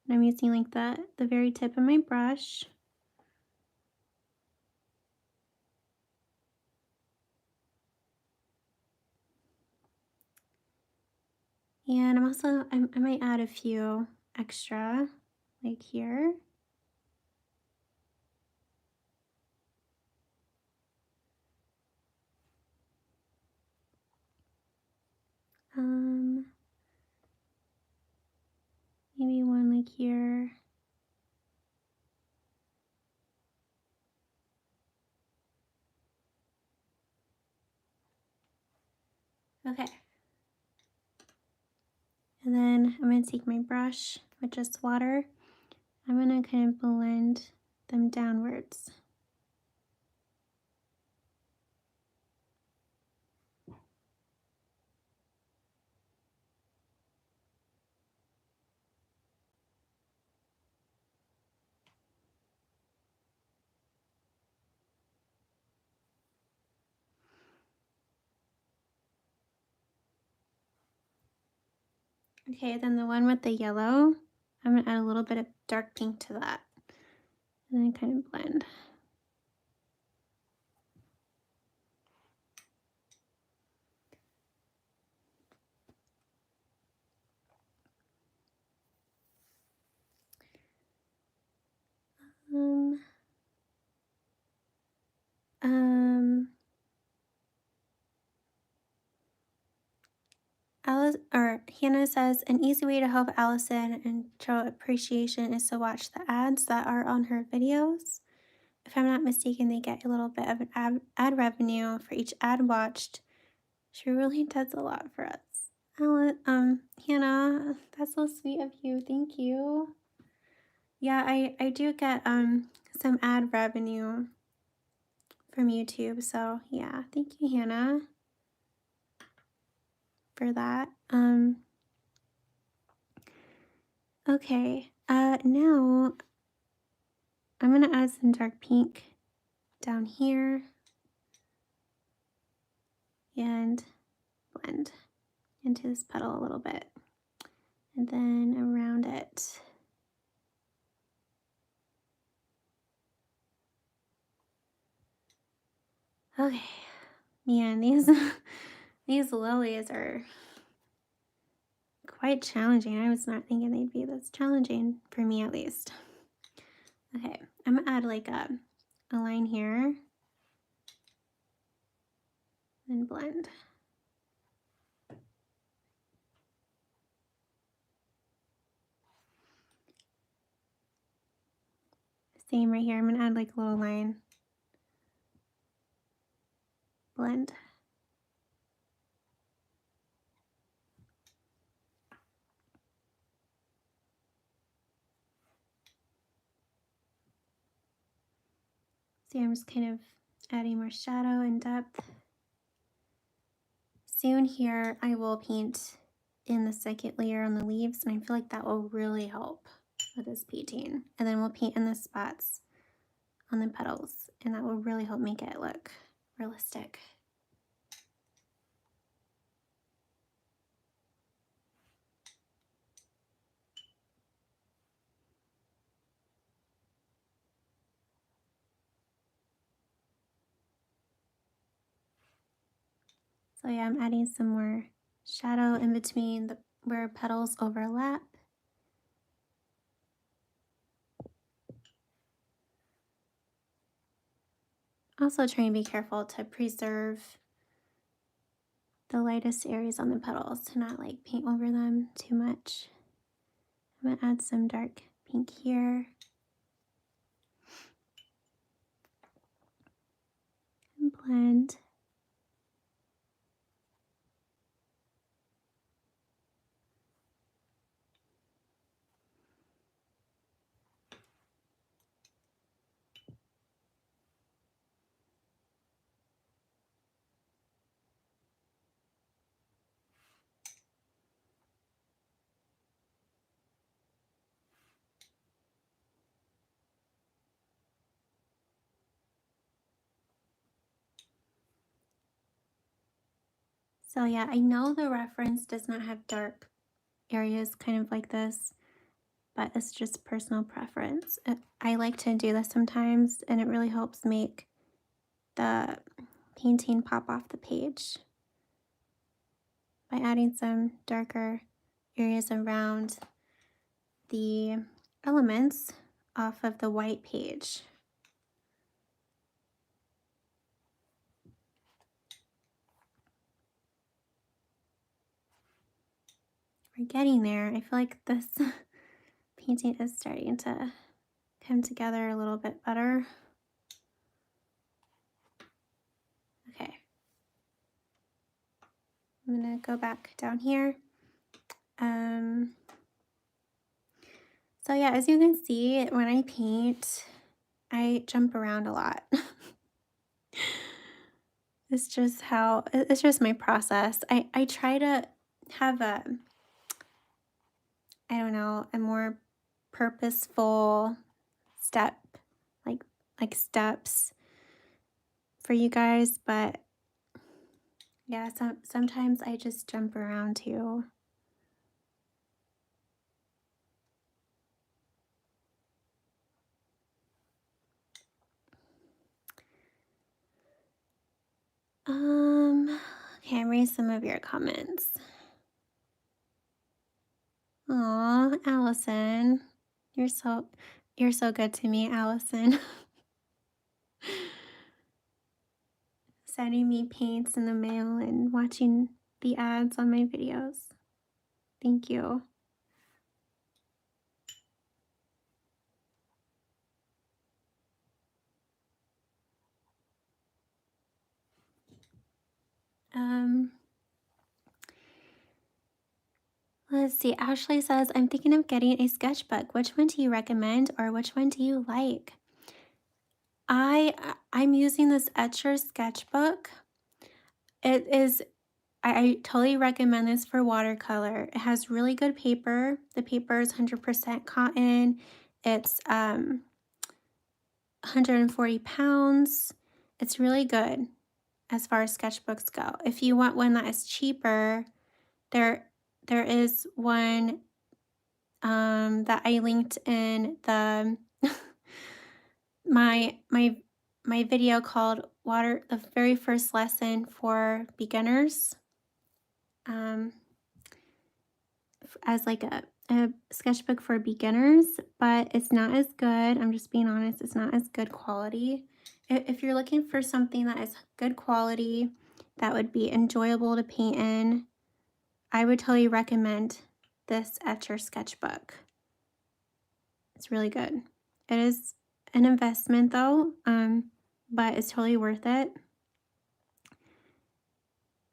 [SPEAKER 1] And I'm using like the very tip of my brush. And I'm also, I might add a few extra, like here. Maybe one like here. Okay. And then I'm going to take my brush with just water. I'm going to kind of blend them downwards. Okay, then the one with the yellow, I'm going to add a little bit of dark pink to that. And then kind of blend. Alice or Hannah says an easy way to help Allison and show appreciation is to watch the ads that are on her videos. If I'm not mistaken, they get a little bit of an ad revenue for each ad watched. She really does a lot for us. Hannah, that's so sweet of you. Thank you. Yeah, I do get some ad revenue from YouTube. So yeah, thank you, Hannah, for that. Okay. Now I'm gonna add some dark pink down here and blend into this petal a little bit, and then around it. Okay, man, these these lilies are quite challenging. I was not thinking they'd be this challenging, for me at least. Okay, I'm gonna add like a line here and blend. Same right here. I'm gonna add like a little line, blend. See, I'm just kind of adding more shadow and depth. Soon here, I will paint in the second layer on the leaves, and I feel like that will really help with this painting. And then we'll paint in the spots on the petals, and that will really help make it look realistic. So yeah, I'm adding some more shadow in between where petals overlap. Also trying to be careful to preserve the lightest areas on the petals to not like paint over them too much. I'm gonna add some dark pink here. And blend. So yeah, I know the reference does not have dark areas kind of like this, but it's just personal preference. I like to do this sometimes, and it really helps make the painting pop off the page by adding some darker areas around the elements off of the white page. We're getting there. I feel like this painting is starting to come together a little bit better. Okay. I'm gonna go back down here. So yeah, as you can see, when I paint, I jump around a lot. It's just my process. I try to have I don't know, a more purposeful step, like steps for you guys, but yeah, sometimes I just jump around too. Okay, I'm reading some of your comments. Aw, Allison, you're so good to me, Allison. Sending me paints in the mail and watching the ads on my videos. Thank you. Um, let's see. Ashley says, I'm thinking of getting a sketchbook. Which one do you recommend, or which one do you like? I'm using this Etcher sketchbook. It is I totally recommend this for watercolor. It has really good paper. The paper is 100% cotton. It's 140 pounds. It's really good as far as sketchbooks go. If you want one that is cheaper, there is one that I linked in the my my my video called the very first lesson for beginners. As like a sketchbook for beginners, but it's not as good. I'm just being honest, it's not as good quality. If you're looking for something that is good quality, that would be enjoyable to paint in, I would totally recommend this Etcher sketchbook. It's really good. It is an investment though, but it's totally worth it.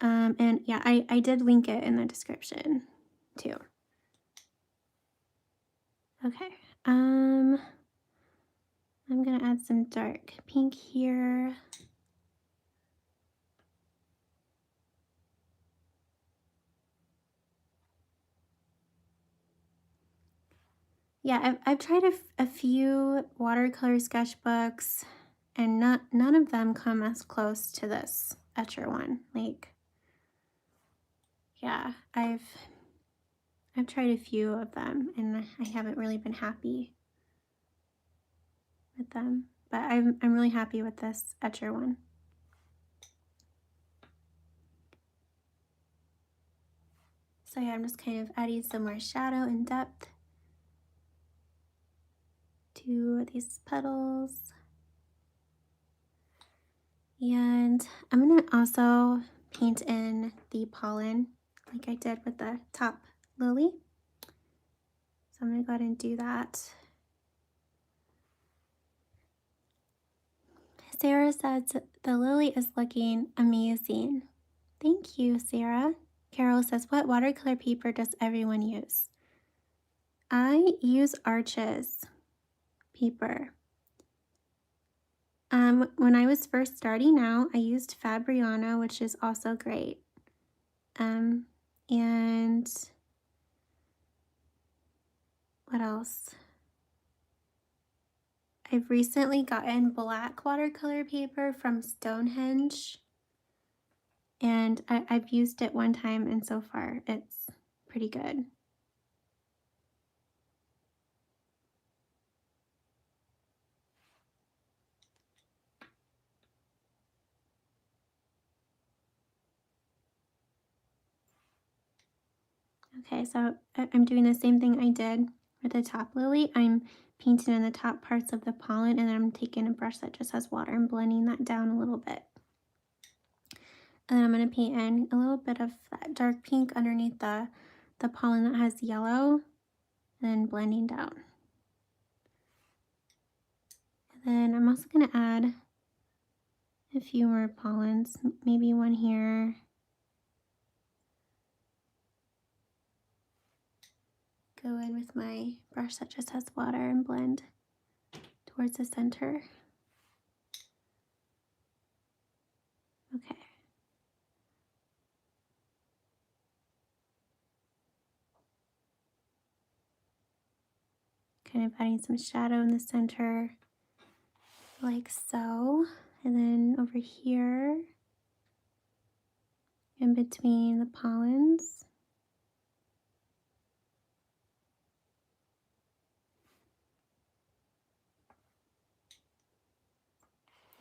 [SPEAKER 1] And yeah, I did link it in the description too. Okay, I'm gonna add some dark pink here. Yeah, I've tried a few watercolor sketchbooks, and none of them come as close to this Etcher one. Like, yeah, I've tried a few of them, and I haven't really been happy with them. But I'm really happy with this Etcher one. So yeah, I'm just kind of adding some more shadow and depth to these petals. And I'm gonna also paint in the pollen like I did with the top lily. So I'm gonna go ahead and do that. Sarah says the lily is looking amazing. Thank you, Sarah. Carol says, what watercolor paper does everyone use? I use Arches paper. When I was first starting out, I used Fabriano, which is also great. And what else? I've recently gotten black watercolor paper from Stonehenge, and I've used it one time, and so far it's pretty good. Okay, so I'm doing the same thing I did with the top lily. I'm painting in the top parts of the pollen, and then I'm taking a brush that just has water and blending that down a little bit. And then I'm going to paint in a little bit of that dark pink underneath the pollen that has yellow, and then blending down. And then I'm also going to add a few more pollens, maybe one here. Go in with my brush that just has water and blend towards the center. Okay. Kind of adding some shadow in the center, like so. And then over here, in between the pollens.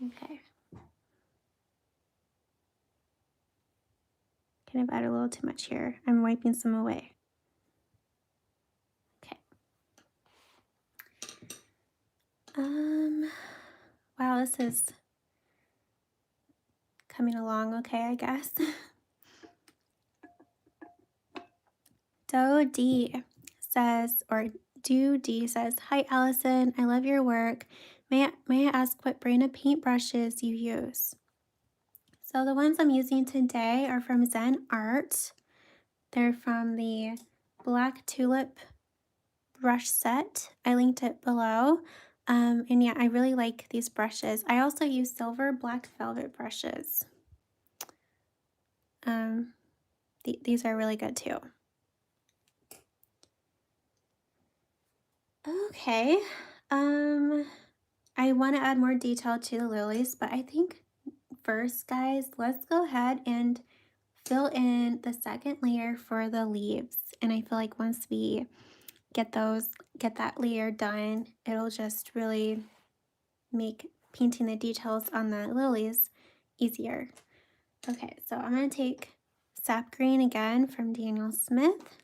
[SPEAKER 1] Okay. Kind of add a little too much here. I'm wiping some away. Okay. Wow, this is coming along okay, I guess. Do D says, or Do D says, "Hi Allison, I love your work. May I ask what brand of paintbrushes you use?" So the ones I'm using today are from Zen Art. They're from the Black Tulip brush set. I linked it below. And yeah, I really like these brushes. I also use silver black velvet brushes. These are really good too. Okay. I want to add more detail to the lilies, but I think first, guys, let's go ahead and fill in the second layer for the leaves. And I feel like once we get that layer done, it'll just really make painting the details on the lilies easier. Okay, so I'm going to take sap green again from Daniel Smith,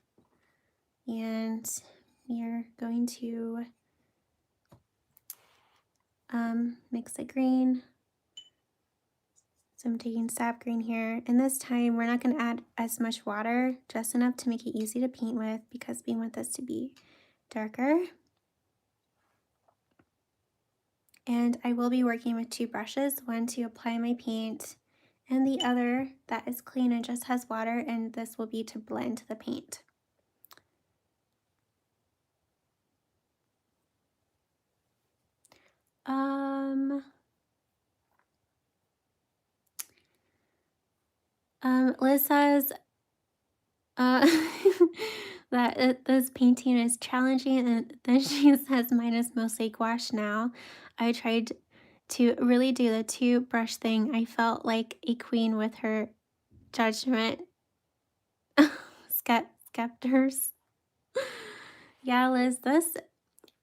[SPEAKER 1] and we're going to mix the green. So I'm taking sap green here, and this time we're not going to add as much water, just enough to make it easy to paint with because we want this to be darker. And I will be working with two brushes, one to apply my paint and the other that is clean and just has water, and this will be to blend the paint. Liz says that this painting is challenging, and then she says mine is mostly gouache now. I tried to really do the two brush thing. I felt like a queen with her judgment scepters. Yeah, Liz,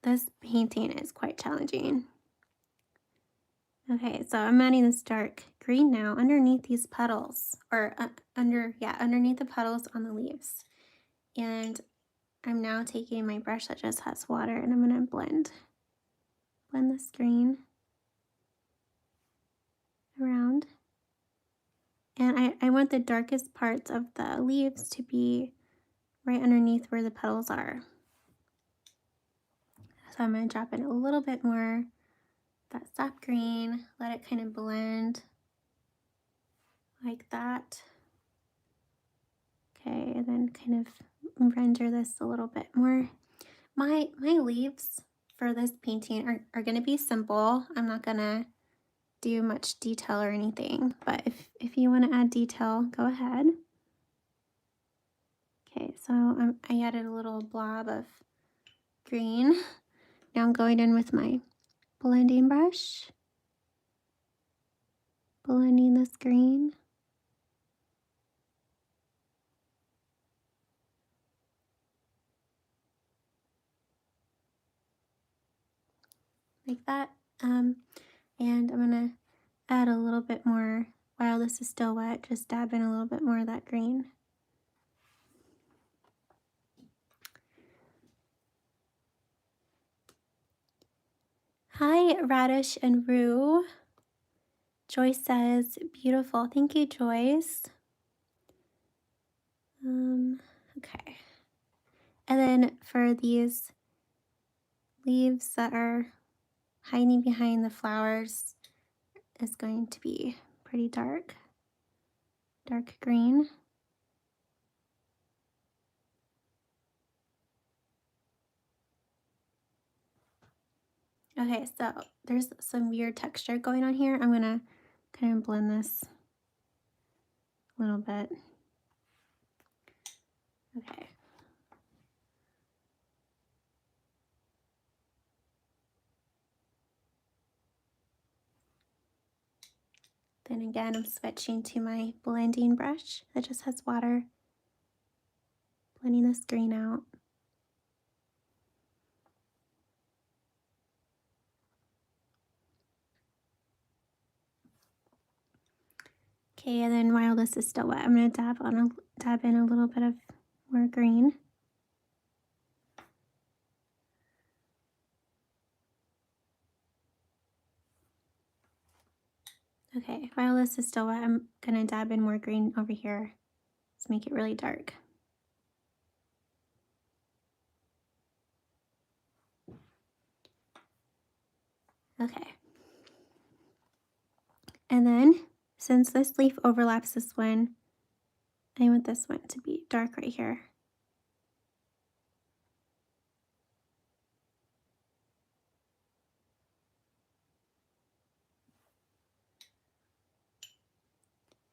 [SPEAKER 1] this painting is quite challenging. Okay, so I'm adding this dark green now underneath these petals, or underneath the petals on the leaves. And I'm now taking my brush that just has water, and I'm going to blend this green around. And I want the darkest parts of the leaves to be right underneath where the petals are. So I'm going to drop in a little bit more that sap green, let it kind of blend like that. Okay, and then kind of render this a little bit more. My leaves for this painting are going to be simple. I'm not going to do much detail or anything, but if you want to add detail, go ahead. Okay, so I added a little blob of green. Now I'm going in with my blending brush, blending this green. Like that. And I'm gonna add a little bit more while this is still wet, just dab in a little bit more of that green. Hi, Radish and Rue. Joyce says, beautiful. Thank you, Joyce. Okay. And then for these leaves that are hiding behind the flowers is going to be pretty dark green. Okay, so there's some weird texture going on here. I'm gonna kind of blend this a little bit. Okay. Then again, I'm switching to my blending brush that just has water, blending this green out. Okay, and then while this is still wet, I'm going to dab in a little bit of more green. Okay, while this is still wet, I'm going to dab in more green over here to make it really dark. Okay. And then, since this leaf overlaps this one, I want this one to be dark right here.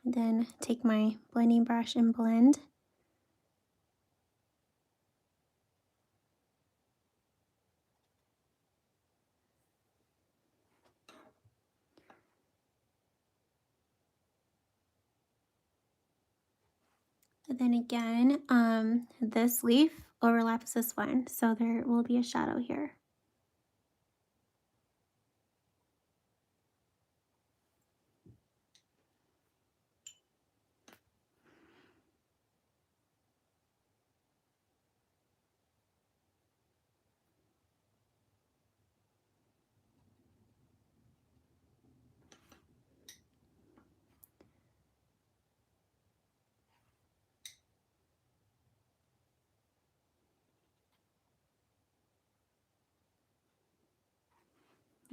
[SPEAKER 1] And then take my blending brush and blend. And then again, this leaf overlaps this one, so there will be a shadow here.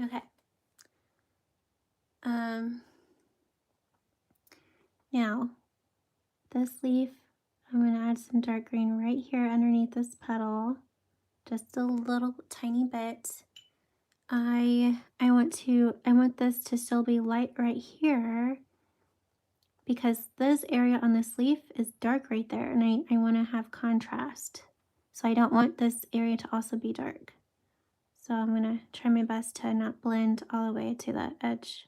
[SPEAKER 1] Okay. Now, this leaf, I'm going to add some dark green right here underneath this petal, just a little tiny bit. I want this to still be light right here because this area on this leaf is dark right there, and I want to have contrast. So I don't want this area to also be dark. So I'm going to try my best to not blend all the way to that edge.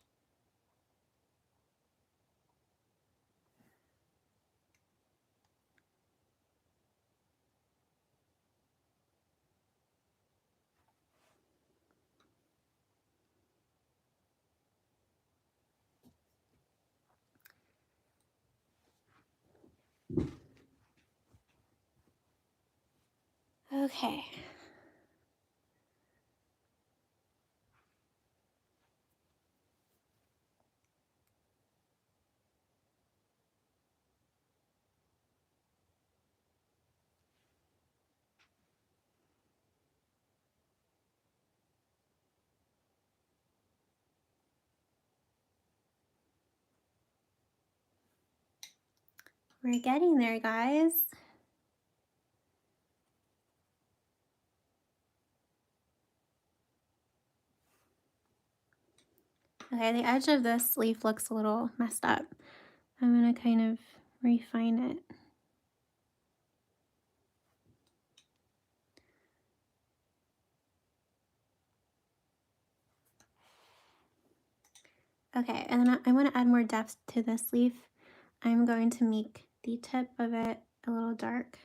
[SPEAKER 1] Okay. We're getting there, guys. Okay, the edge of this leaf looks a little messed up. I'm gonna kind of refine it. Okay, and then I want to add more depth to this leaf. I'm going to make the tip of it a little dark.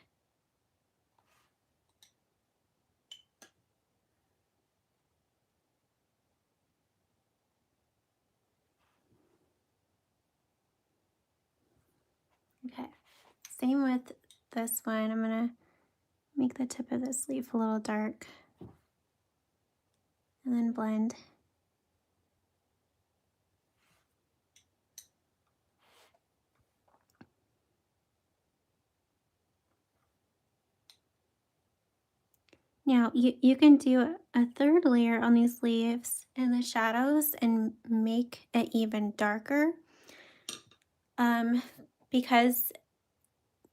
[SPEAKER 1] Okay, same with this one. I'm gonna make the tip of this leaf a little dark and then blend. Now you can do a third layer on these leaves in the shadows and make it even darker. Because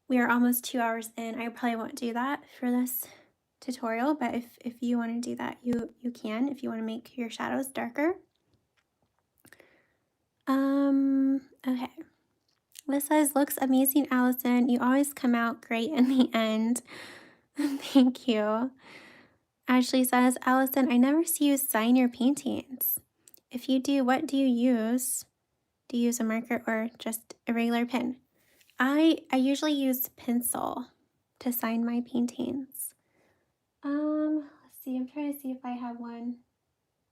[SPEAKER 1] we are almost 2 hours in, I probably won't do that for this tutorial, but if you want to do that, you can, if you want to make your shadows darker. Okay. This says, looks amazing, Allison. You always come out great in the end. Thank you. Ashley says, Allison, I never see you sign your paintings. If you do, what do you use? Do you use a marker or just a regular pen? I usually use pencil to sign my paintings. Let's see, I'm trying to see if I have one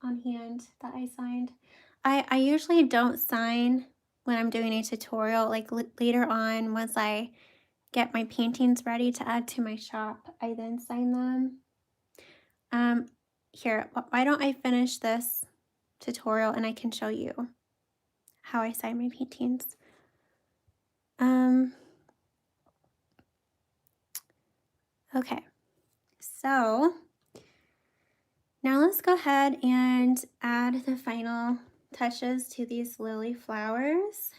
[SPEAKER 1] on hand that I signed. I usually don't sign when I'm doing a tutorial. Like later on, once I get my paintings ready to add to my shop, I then sign them. Here, why don't I finish this tutorial and I can show you how I sign my paintings. Okay, so Now let's go ahead and add the final touches to these lily flowers.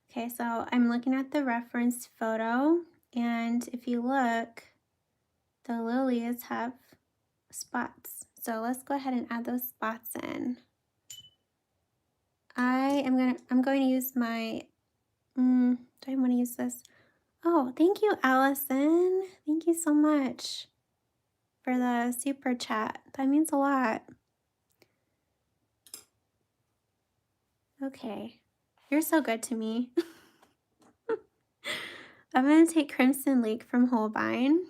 [SPEAKER 1] Okay, so I'm looking at the reference photo, and if you look, the lilies have spots. So let's go ahead and add those spots in. I'm going to use my, do I want to use this? Oh, thank you, Allison. Thank you so much for the super chat. That means a lot. Okay. You're so good to me. I'm going to take Crimson Lake from Holbein,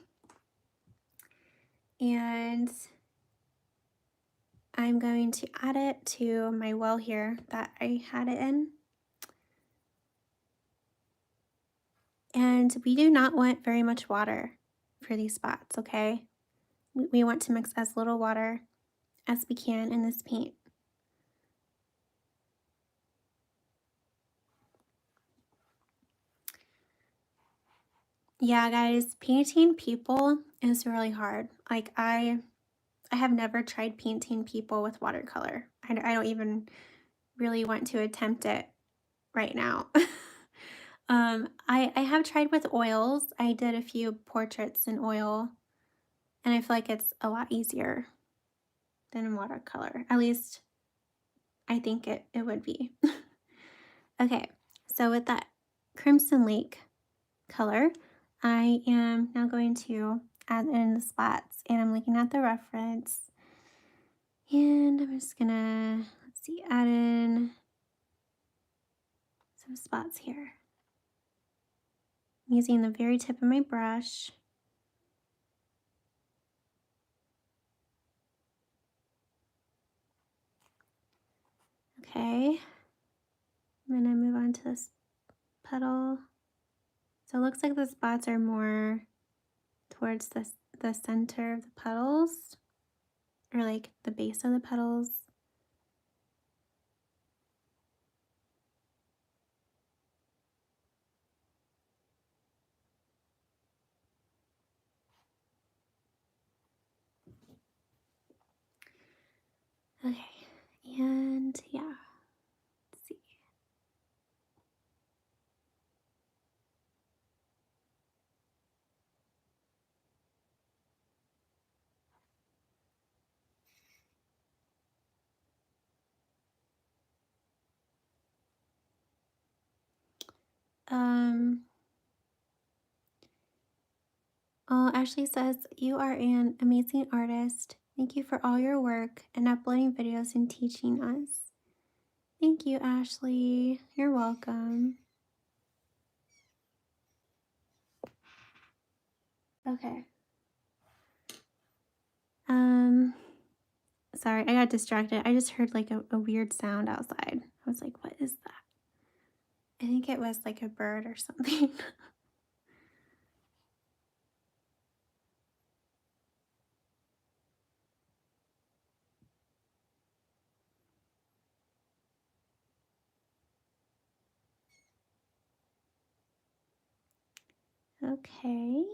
[SPEAKER 1] and I'm going to add it to my well here that I had it in. And we do not want very much water for these spots, okay? We want to mix as little water as we can in this paint. Yeah, guys, painting people is really hard. Like I have never tried painting people with watercolor. I don't even really want to attempt it right now. I have tried with oils. I did a few portraits in oil, and I feel like it's a lot easier than in watercolor. At least I think it would be. Okay, so with that Crimson Lake color, I am now going to add in the spots, and I'm looking at the reference, and I'm just gonna, let's see, add in some spots here. I'm using the very tip of my brush. Okay, I'm gonna move on to this petal. So it looks like the spots are more towards the center of the petals, or like the base of the petals. Okay, and yeah, let's see. Ashley says, "You are an amazing artist. Thank you for all your work and uploading videos and teaching us." Thank you, Ashley. You're welcome. Okay. Sorry, I got distracted. I just heard like a weird sound outside. I was like, what is that? I think it was like a bird or something. Okay.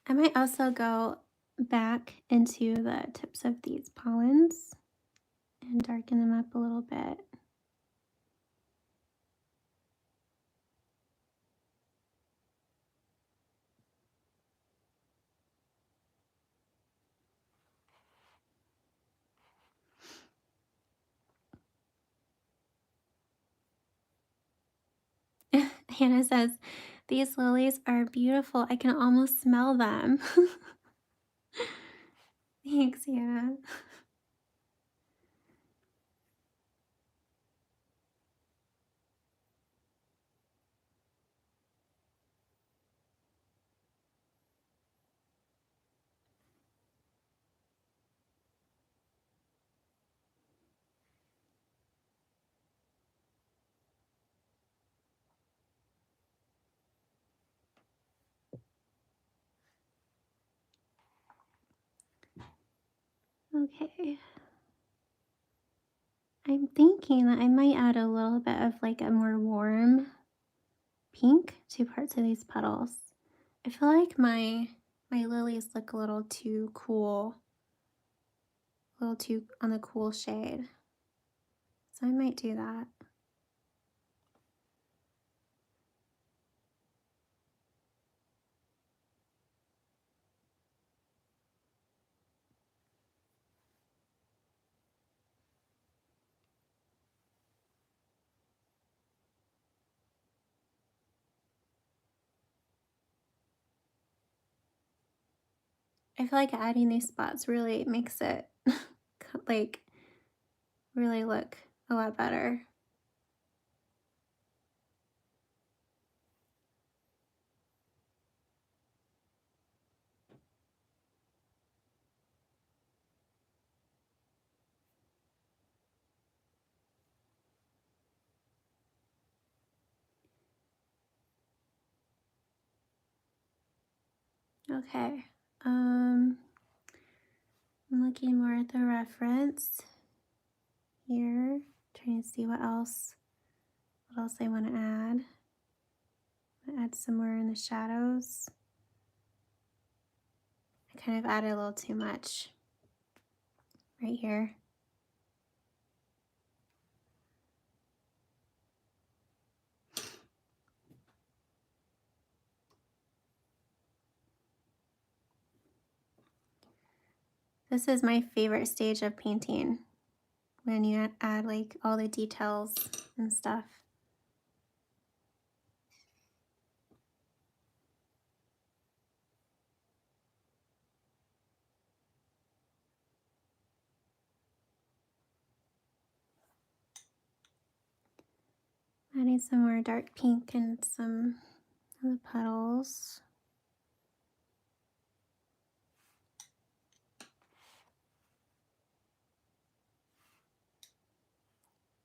[SPEAKER 1] I might also go back into the tips of these pollens and darken them up a little bit. Hannah says, "These lilies are beautiful. I can almost smell them." Thanks, Hannah. Okay. Thank thinking that I might add a little bit of like a more warm pink to parts of these petals. I feel like my lilies look a little too cool, a little too on the cool shade. So I might do that. I feel like adding these spots really makes it like really look a lot better. Okay. I'm looking more at the reference here, trying to see what else I want to add. Add somewhere in the shadows. I kind of added a little too much right here. This is my favorite stage of painting, when you add like all the details and stuff. Adding some more dark pink and some of the petals.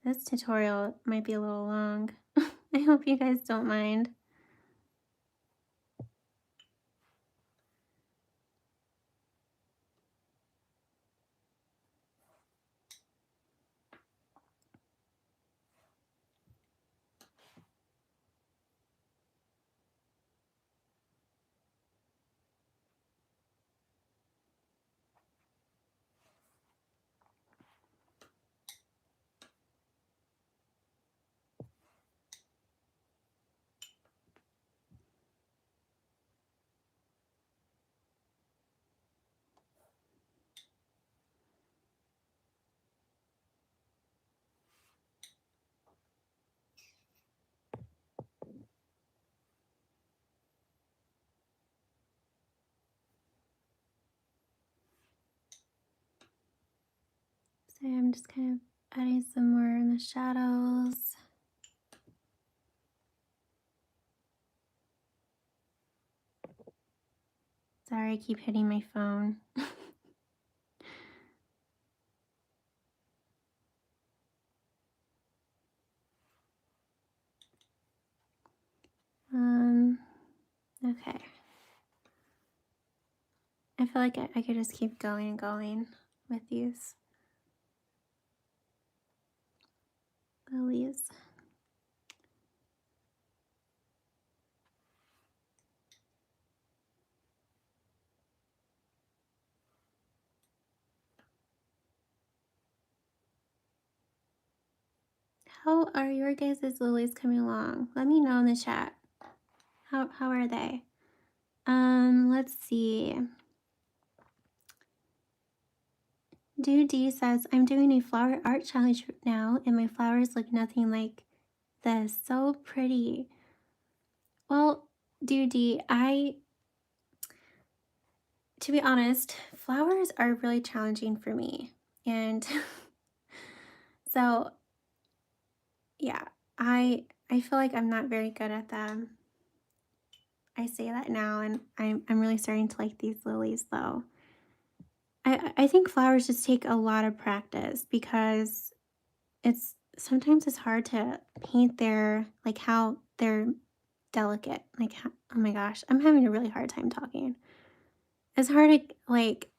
[SPEAKER 1] This tutorial might be a little long. I hope you guys don't mind. So I'm just kind of adding some more in the shadows. Sorry, I keep hitting my phone. Okay. I feel like I could just keep going and going with these lilies. How are your guys' lilies coming along? Let me know in the chat. How are they? Let's see. Dude says, I'm doing a flower art challenge now, and my flowers look nothing like this. So pretty. Well, Dude, to be honest, flowers are really challenging for me. And so, yeah, I feel like I'm not very good at them. I say that now, and I'm really starting to like these lilies, though. I think flowers just take a lot of practice, because sometimes it's hard to paint their, like, how they're delicate. Like, oh my gosh, I'm having a really hard time talking. It's hard to, like,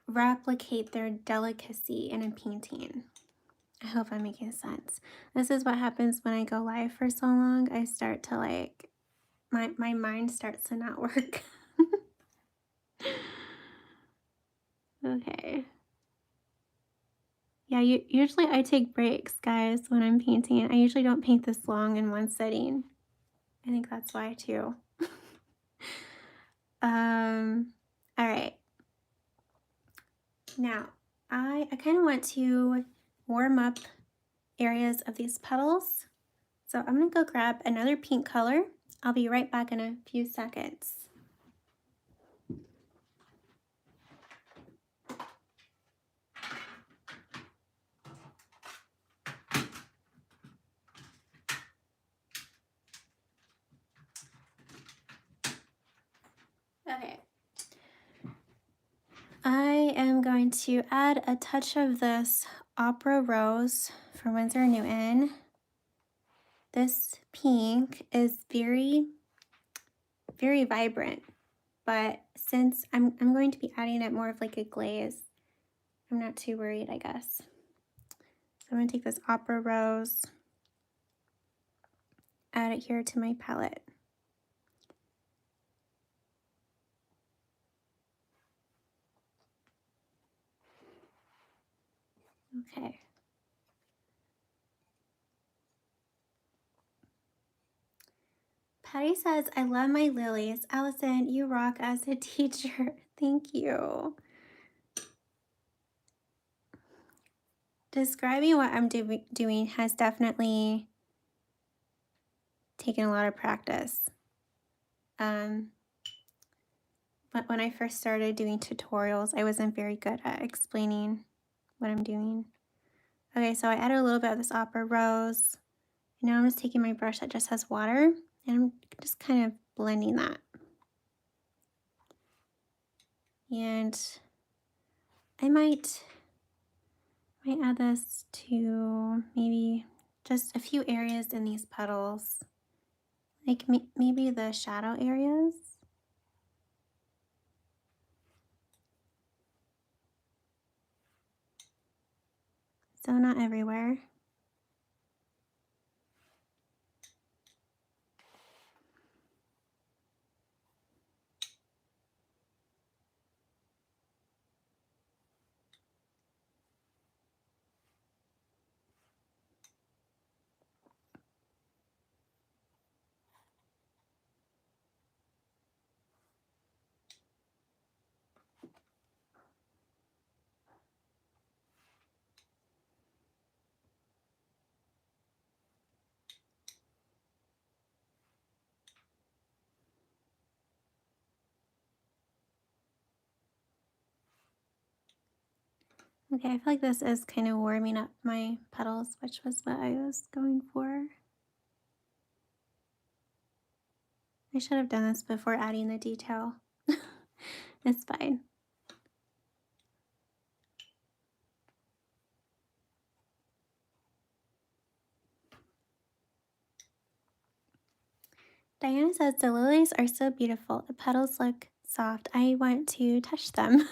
[SPEAKER 1] replicate their delicacy in a painting. I hope I'm making sense. This is what happens when I go live for so long. I start to like, my mind starts to not work. Okay. Yeah, usually I take breaks, guys, when I'm painting. I usually don't paint this long in one sitting. I think that's why too. All right. Now, I kind of want to warm up areas of these petals. So I'm gonna go grab another pink color. I'll be right back in a few seconds. Okay. I am going to add a touch of this Opera Rose from Winsor & Newton. This pink is very, very vibrant, but since I'm going to be adding it more of like a glaze, I'm not too worried, I guess. So I'm gonna take this Opera Rose, add it here to my palette. Okay. Patty says, I love my lilies. Allison, you rock as a teacher. Thank you. Describing what I'm doing has definitely taken a lot of practice. But when I first started doing tutorials, I wasn't very good at explaining what I'm doing. Okay, so I added a little bit of this Opera Rose. And now I'm just taking my brush that just has water, and I'm just kind of blending that. And I might add this to maybe just a few areas in these petals, like maybe the shadow areas. So not everywhere. Okay, I feel like this is kind of warming up my petals, which was what I was going for. I should have done this before adding the detail. It's fine. Diana says the lilies are so beautiful. The petals look soft. I want to touch them.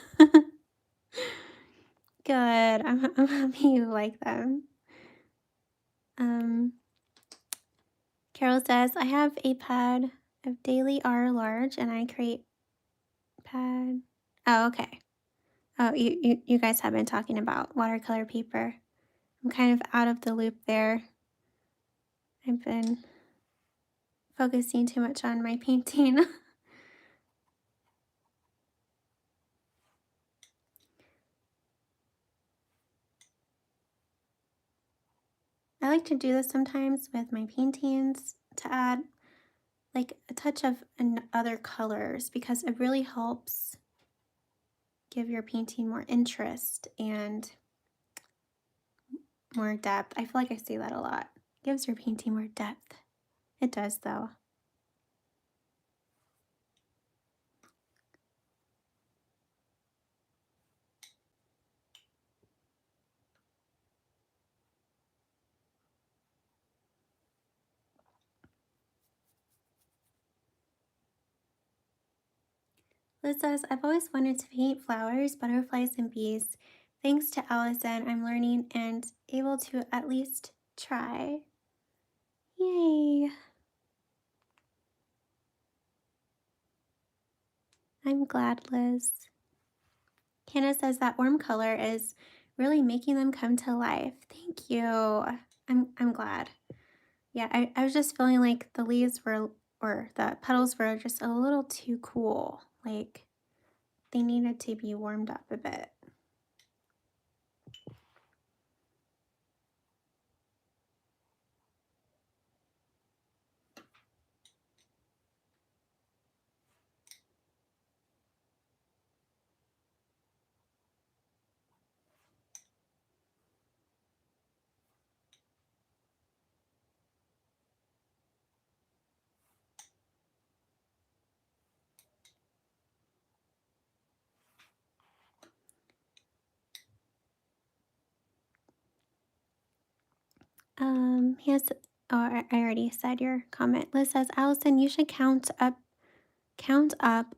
[SPEAKER 1] Good. I'm happy you like them. Carol says, I have a pad of Daily R large and I create pad. Oh, okay. Oh, you guys have been talking about watercolor paper. I'm kind of out of the loop there. I've been focusing too much on my painting. I like to do this sometimes with my paintings to add like a touch of other colors because it really helps give your painting more interest and more depth. I feel like I say that a lot. Gives your painting more depth. It does though. Liz says, I've always wanted to paint flowers, butterflies, and bees. Thanks to Allison, I'm learning and able to at least try. Yay! I'm glad, Liz. Hannah says that warm color is really making them come to life. Thank you. I'm glad. Yeah, I was just feeling like the leaves were, or the petals were just a little too cool. Like they needed to be warmed up a bit. Here's, oh, I already said your comment. Liz says, Allison, you should count up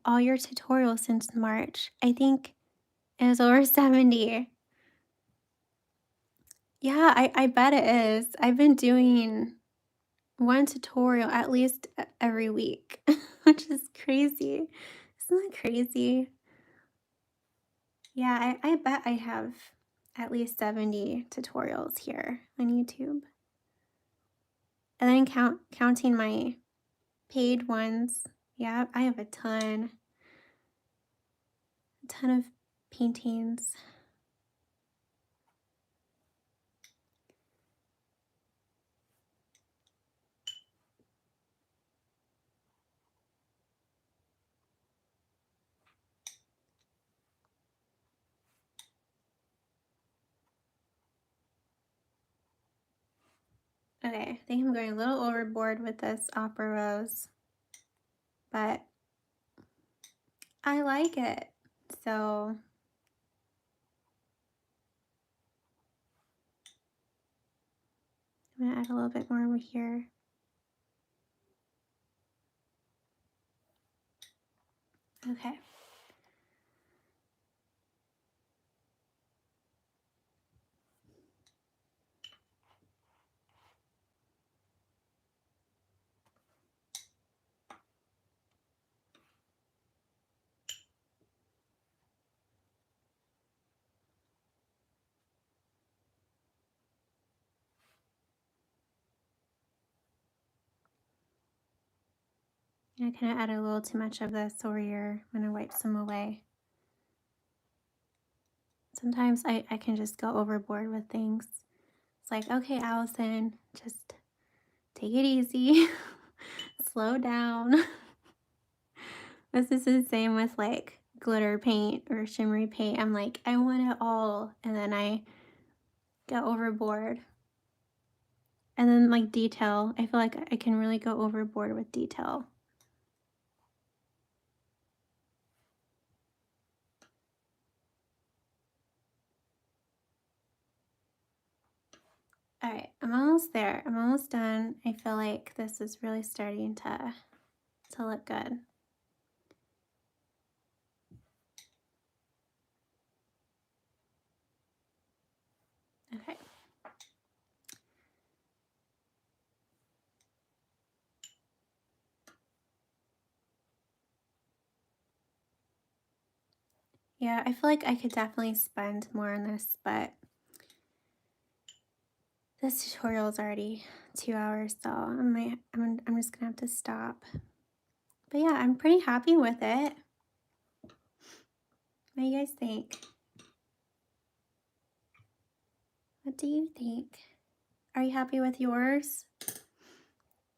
[SPEAKER 1] all your tutorials since March. I think it was over 70. Yeah, I bet it is. I've been doing one tutorial at least every week, which is crazy. Isn't that crazy? Yeah, I bet I have at least 70 tutorials here on YouTube. And then counting my paid ones. Yeah, I have a ton of paintings. Okay, I think I'm going a little overboard with this opera rose, but I like it. So I'm gonna add a little bit more over here. Okay. I kind of added a little too much of this over here. I'm gonna wipe some away. Sometimes I can just go overboard with things. It's like, okay, Allison, just take it easy, slow down. This is the same with like glitter paint or shimmery paint. I'm like, I want it all, and then I get overboard. And then like detail, I feel like I can really go overboard with detail. All right, I'm almost there. I'm almost done. I feel like this is really starting to look good. Okay. Yeah, I feel like I could definitely spend more on this, but this tutorial is already 2 hours, so I'm just gonna have to stop. But yeah, I'm pretty happy with it. What do you guys think? What do you think? Are you happy with yours?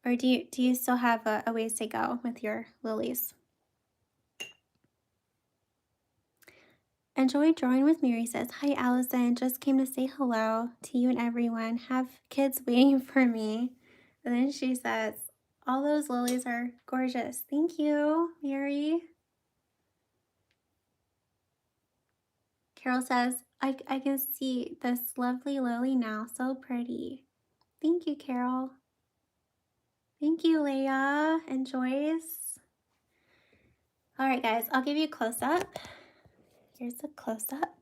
[SPEAKER 1] Or do you still have a ways to go with your lilies? Enjoy drawing with Mary says, hi Allison, just came to say hello to you and everyone. Have kids waiting for me. And then she says, all those lilies are gorgeous. Thank you, Mary. Carol says, I can see this lovely lily now. So pretty. Thank you, Carol. Thank you, Leah and Joyce. All right, guys, I'll give you a close-up. Here's a close-up.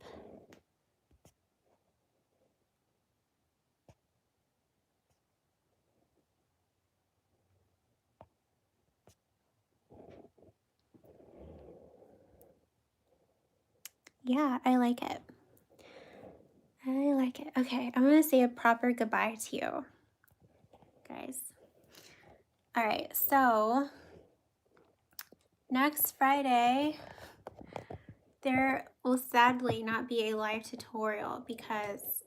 [SPEAKER 1] Yeah, I like it. I like it. Okay, I'm gonna say a proper goodbye to you, guys. All right, so next Friday, there will sadly not be a live tutorial because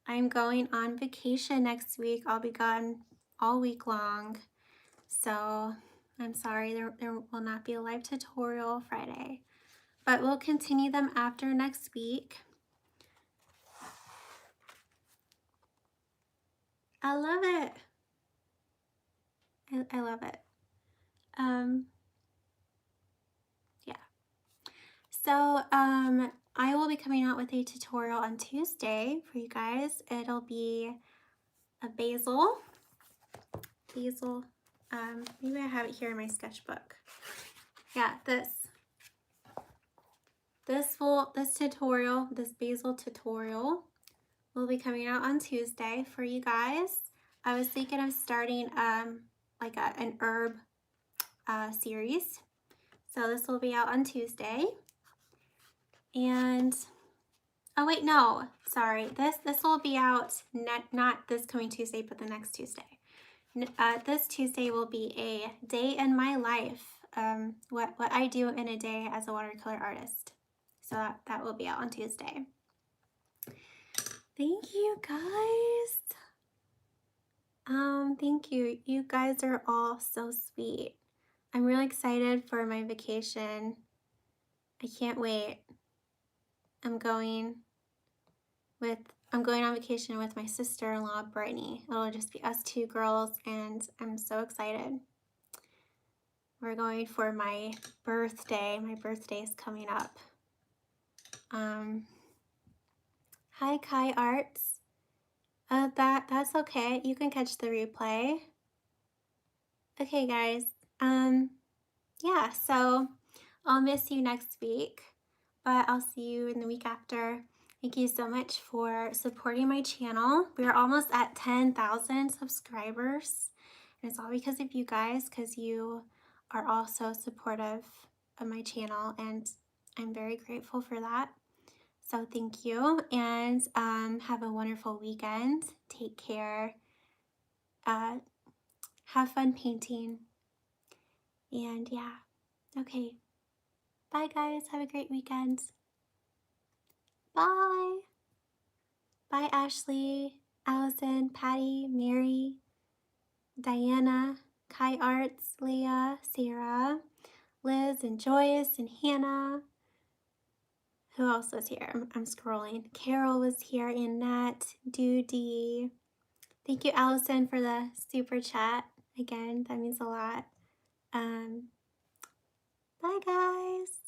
[SPEAKER 1] I'm going on vacation next week. I'll be gone all week long. So I'm sorry, there will not be a live tutorial Friday, but we'll continue them after next week. I love it. I love it. Yeah. So I will be coming out with a tutorial on Tuesday for you guys. It'll be a basil. Maybe I have it here in my sketchbook. Yeah, this tutorial, this basil tutorial will be coming out on Tuesday for you guys. I was thinking of starting like an herb series. So this will be out on Tuesday. And oh wait, no, sorry. This will be out not this coming Tuesday, but the next Tuesday. This Tuesday will be a day in my life. What I do in a day as a watercolor artist. So that will be out on Tuesday. Thank you guys. Thank you. You guys are all so sweet. I'm really excited for my vacation. I can't wait. I'm going on vacation with my sister-in-law, Brittany. It'll just be us two girls, and I'm so excited. We're going for my birthday. My birthday is coming up. Hi, Kai Arts. That's okay. You can catch the replay. Okay, guys. Yeah, so I'll miss you next week, but I'll see you in the week after. Thank you so much for supporting my channel. We're almost at 10,000 subscribers, and it's all because of you guys, because you are all so supportive of my channel, and I'm very grateful for that. So thank you, and have a wonderful weekend. Take care. Have fun painting. And yeah, okay. Bye guys, have a great weekend. Bye. Bye Ashley, Allison, Patty, Mary, Diana, Kai Arts, Leah, Sarah, Liz, and Joyce, and Hannah. Who else was here? I'm scrolling. Carol was here, and Nat, Doody. Thank you, Allison, for the super chat. Again, that means a lot. Bye guys.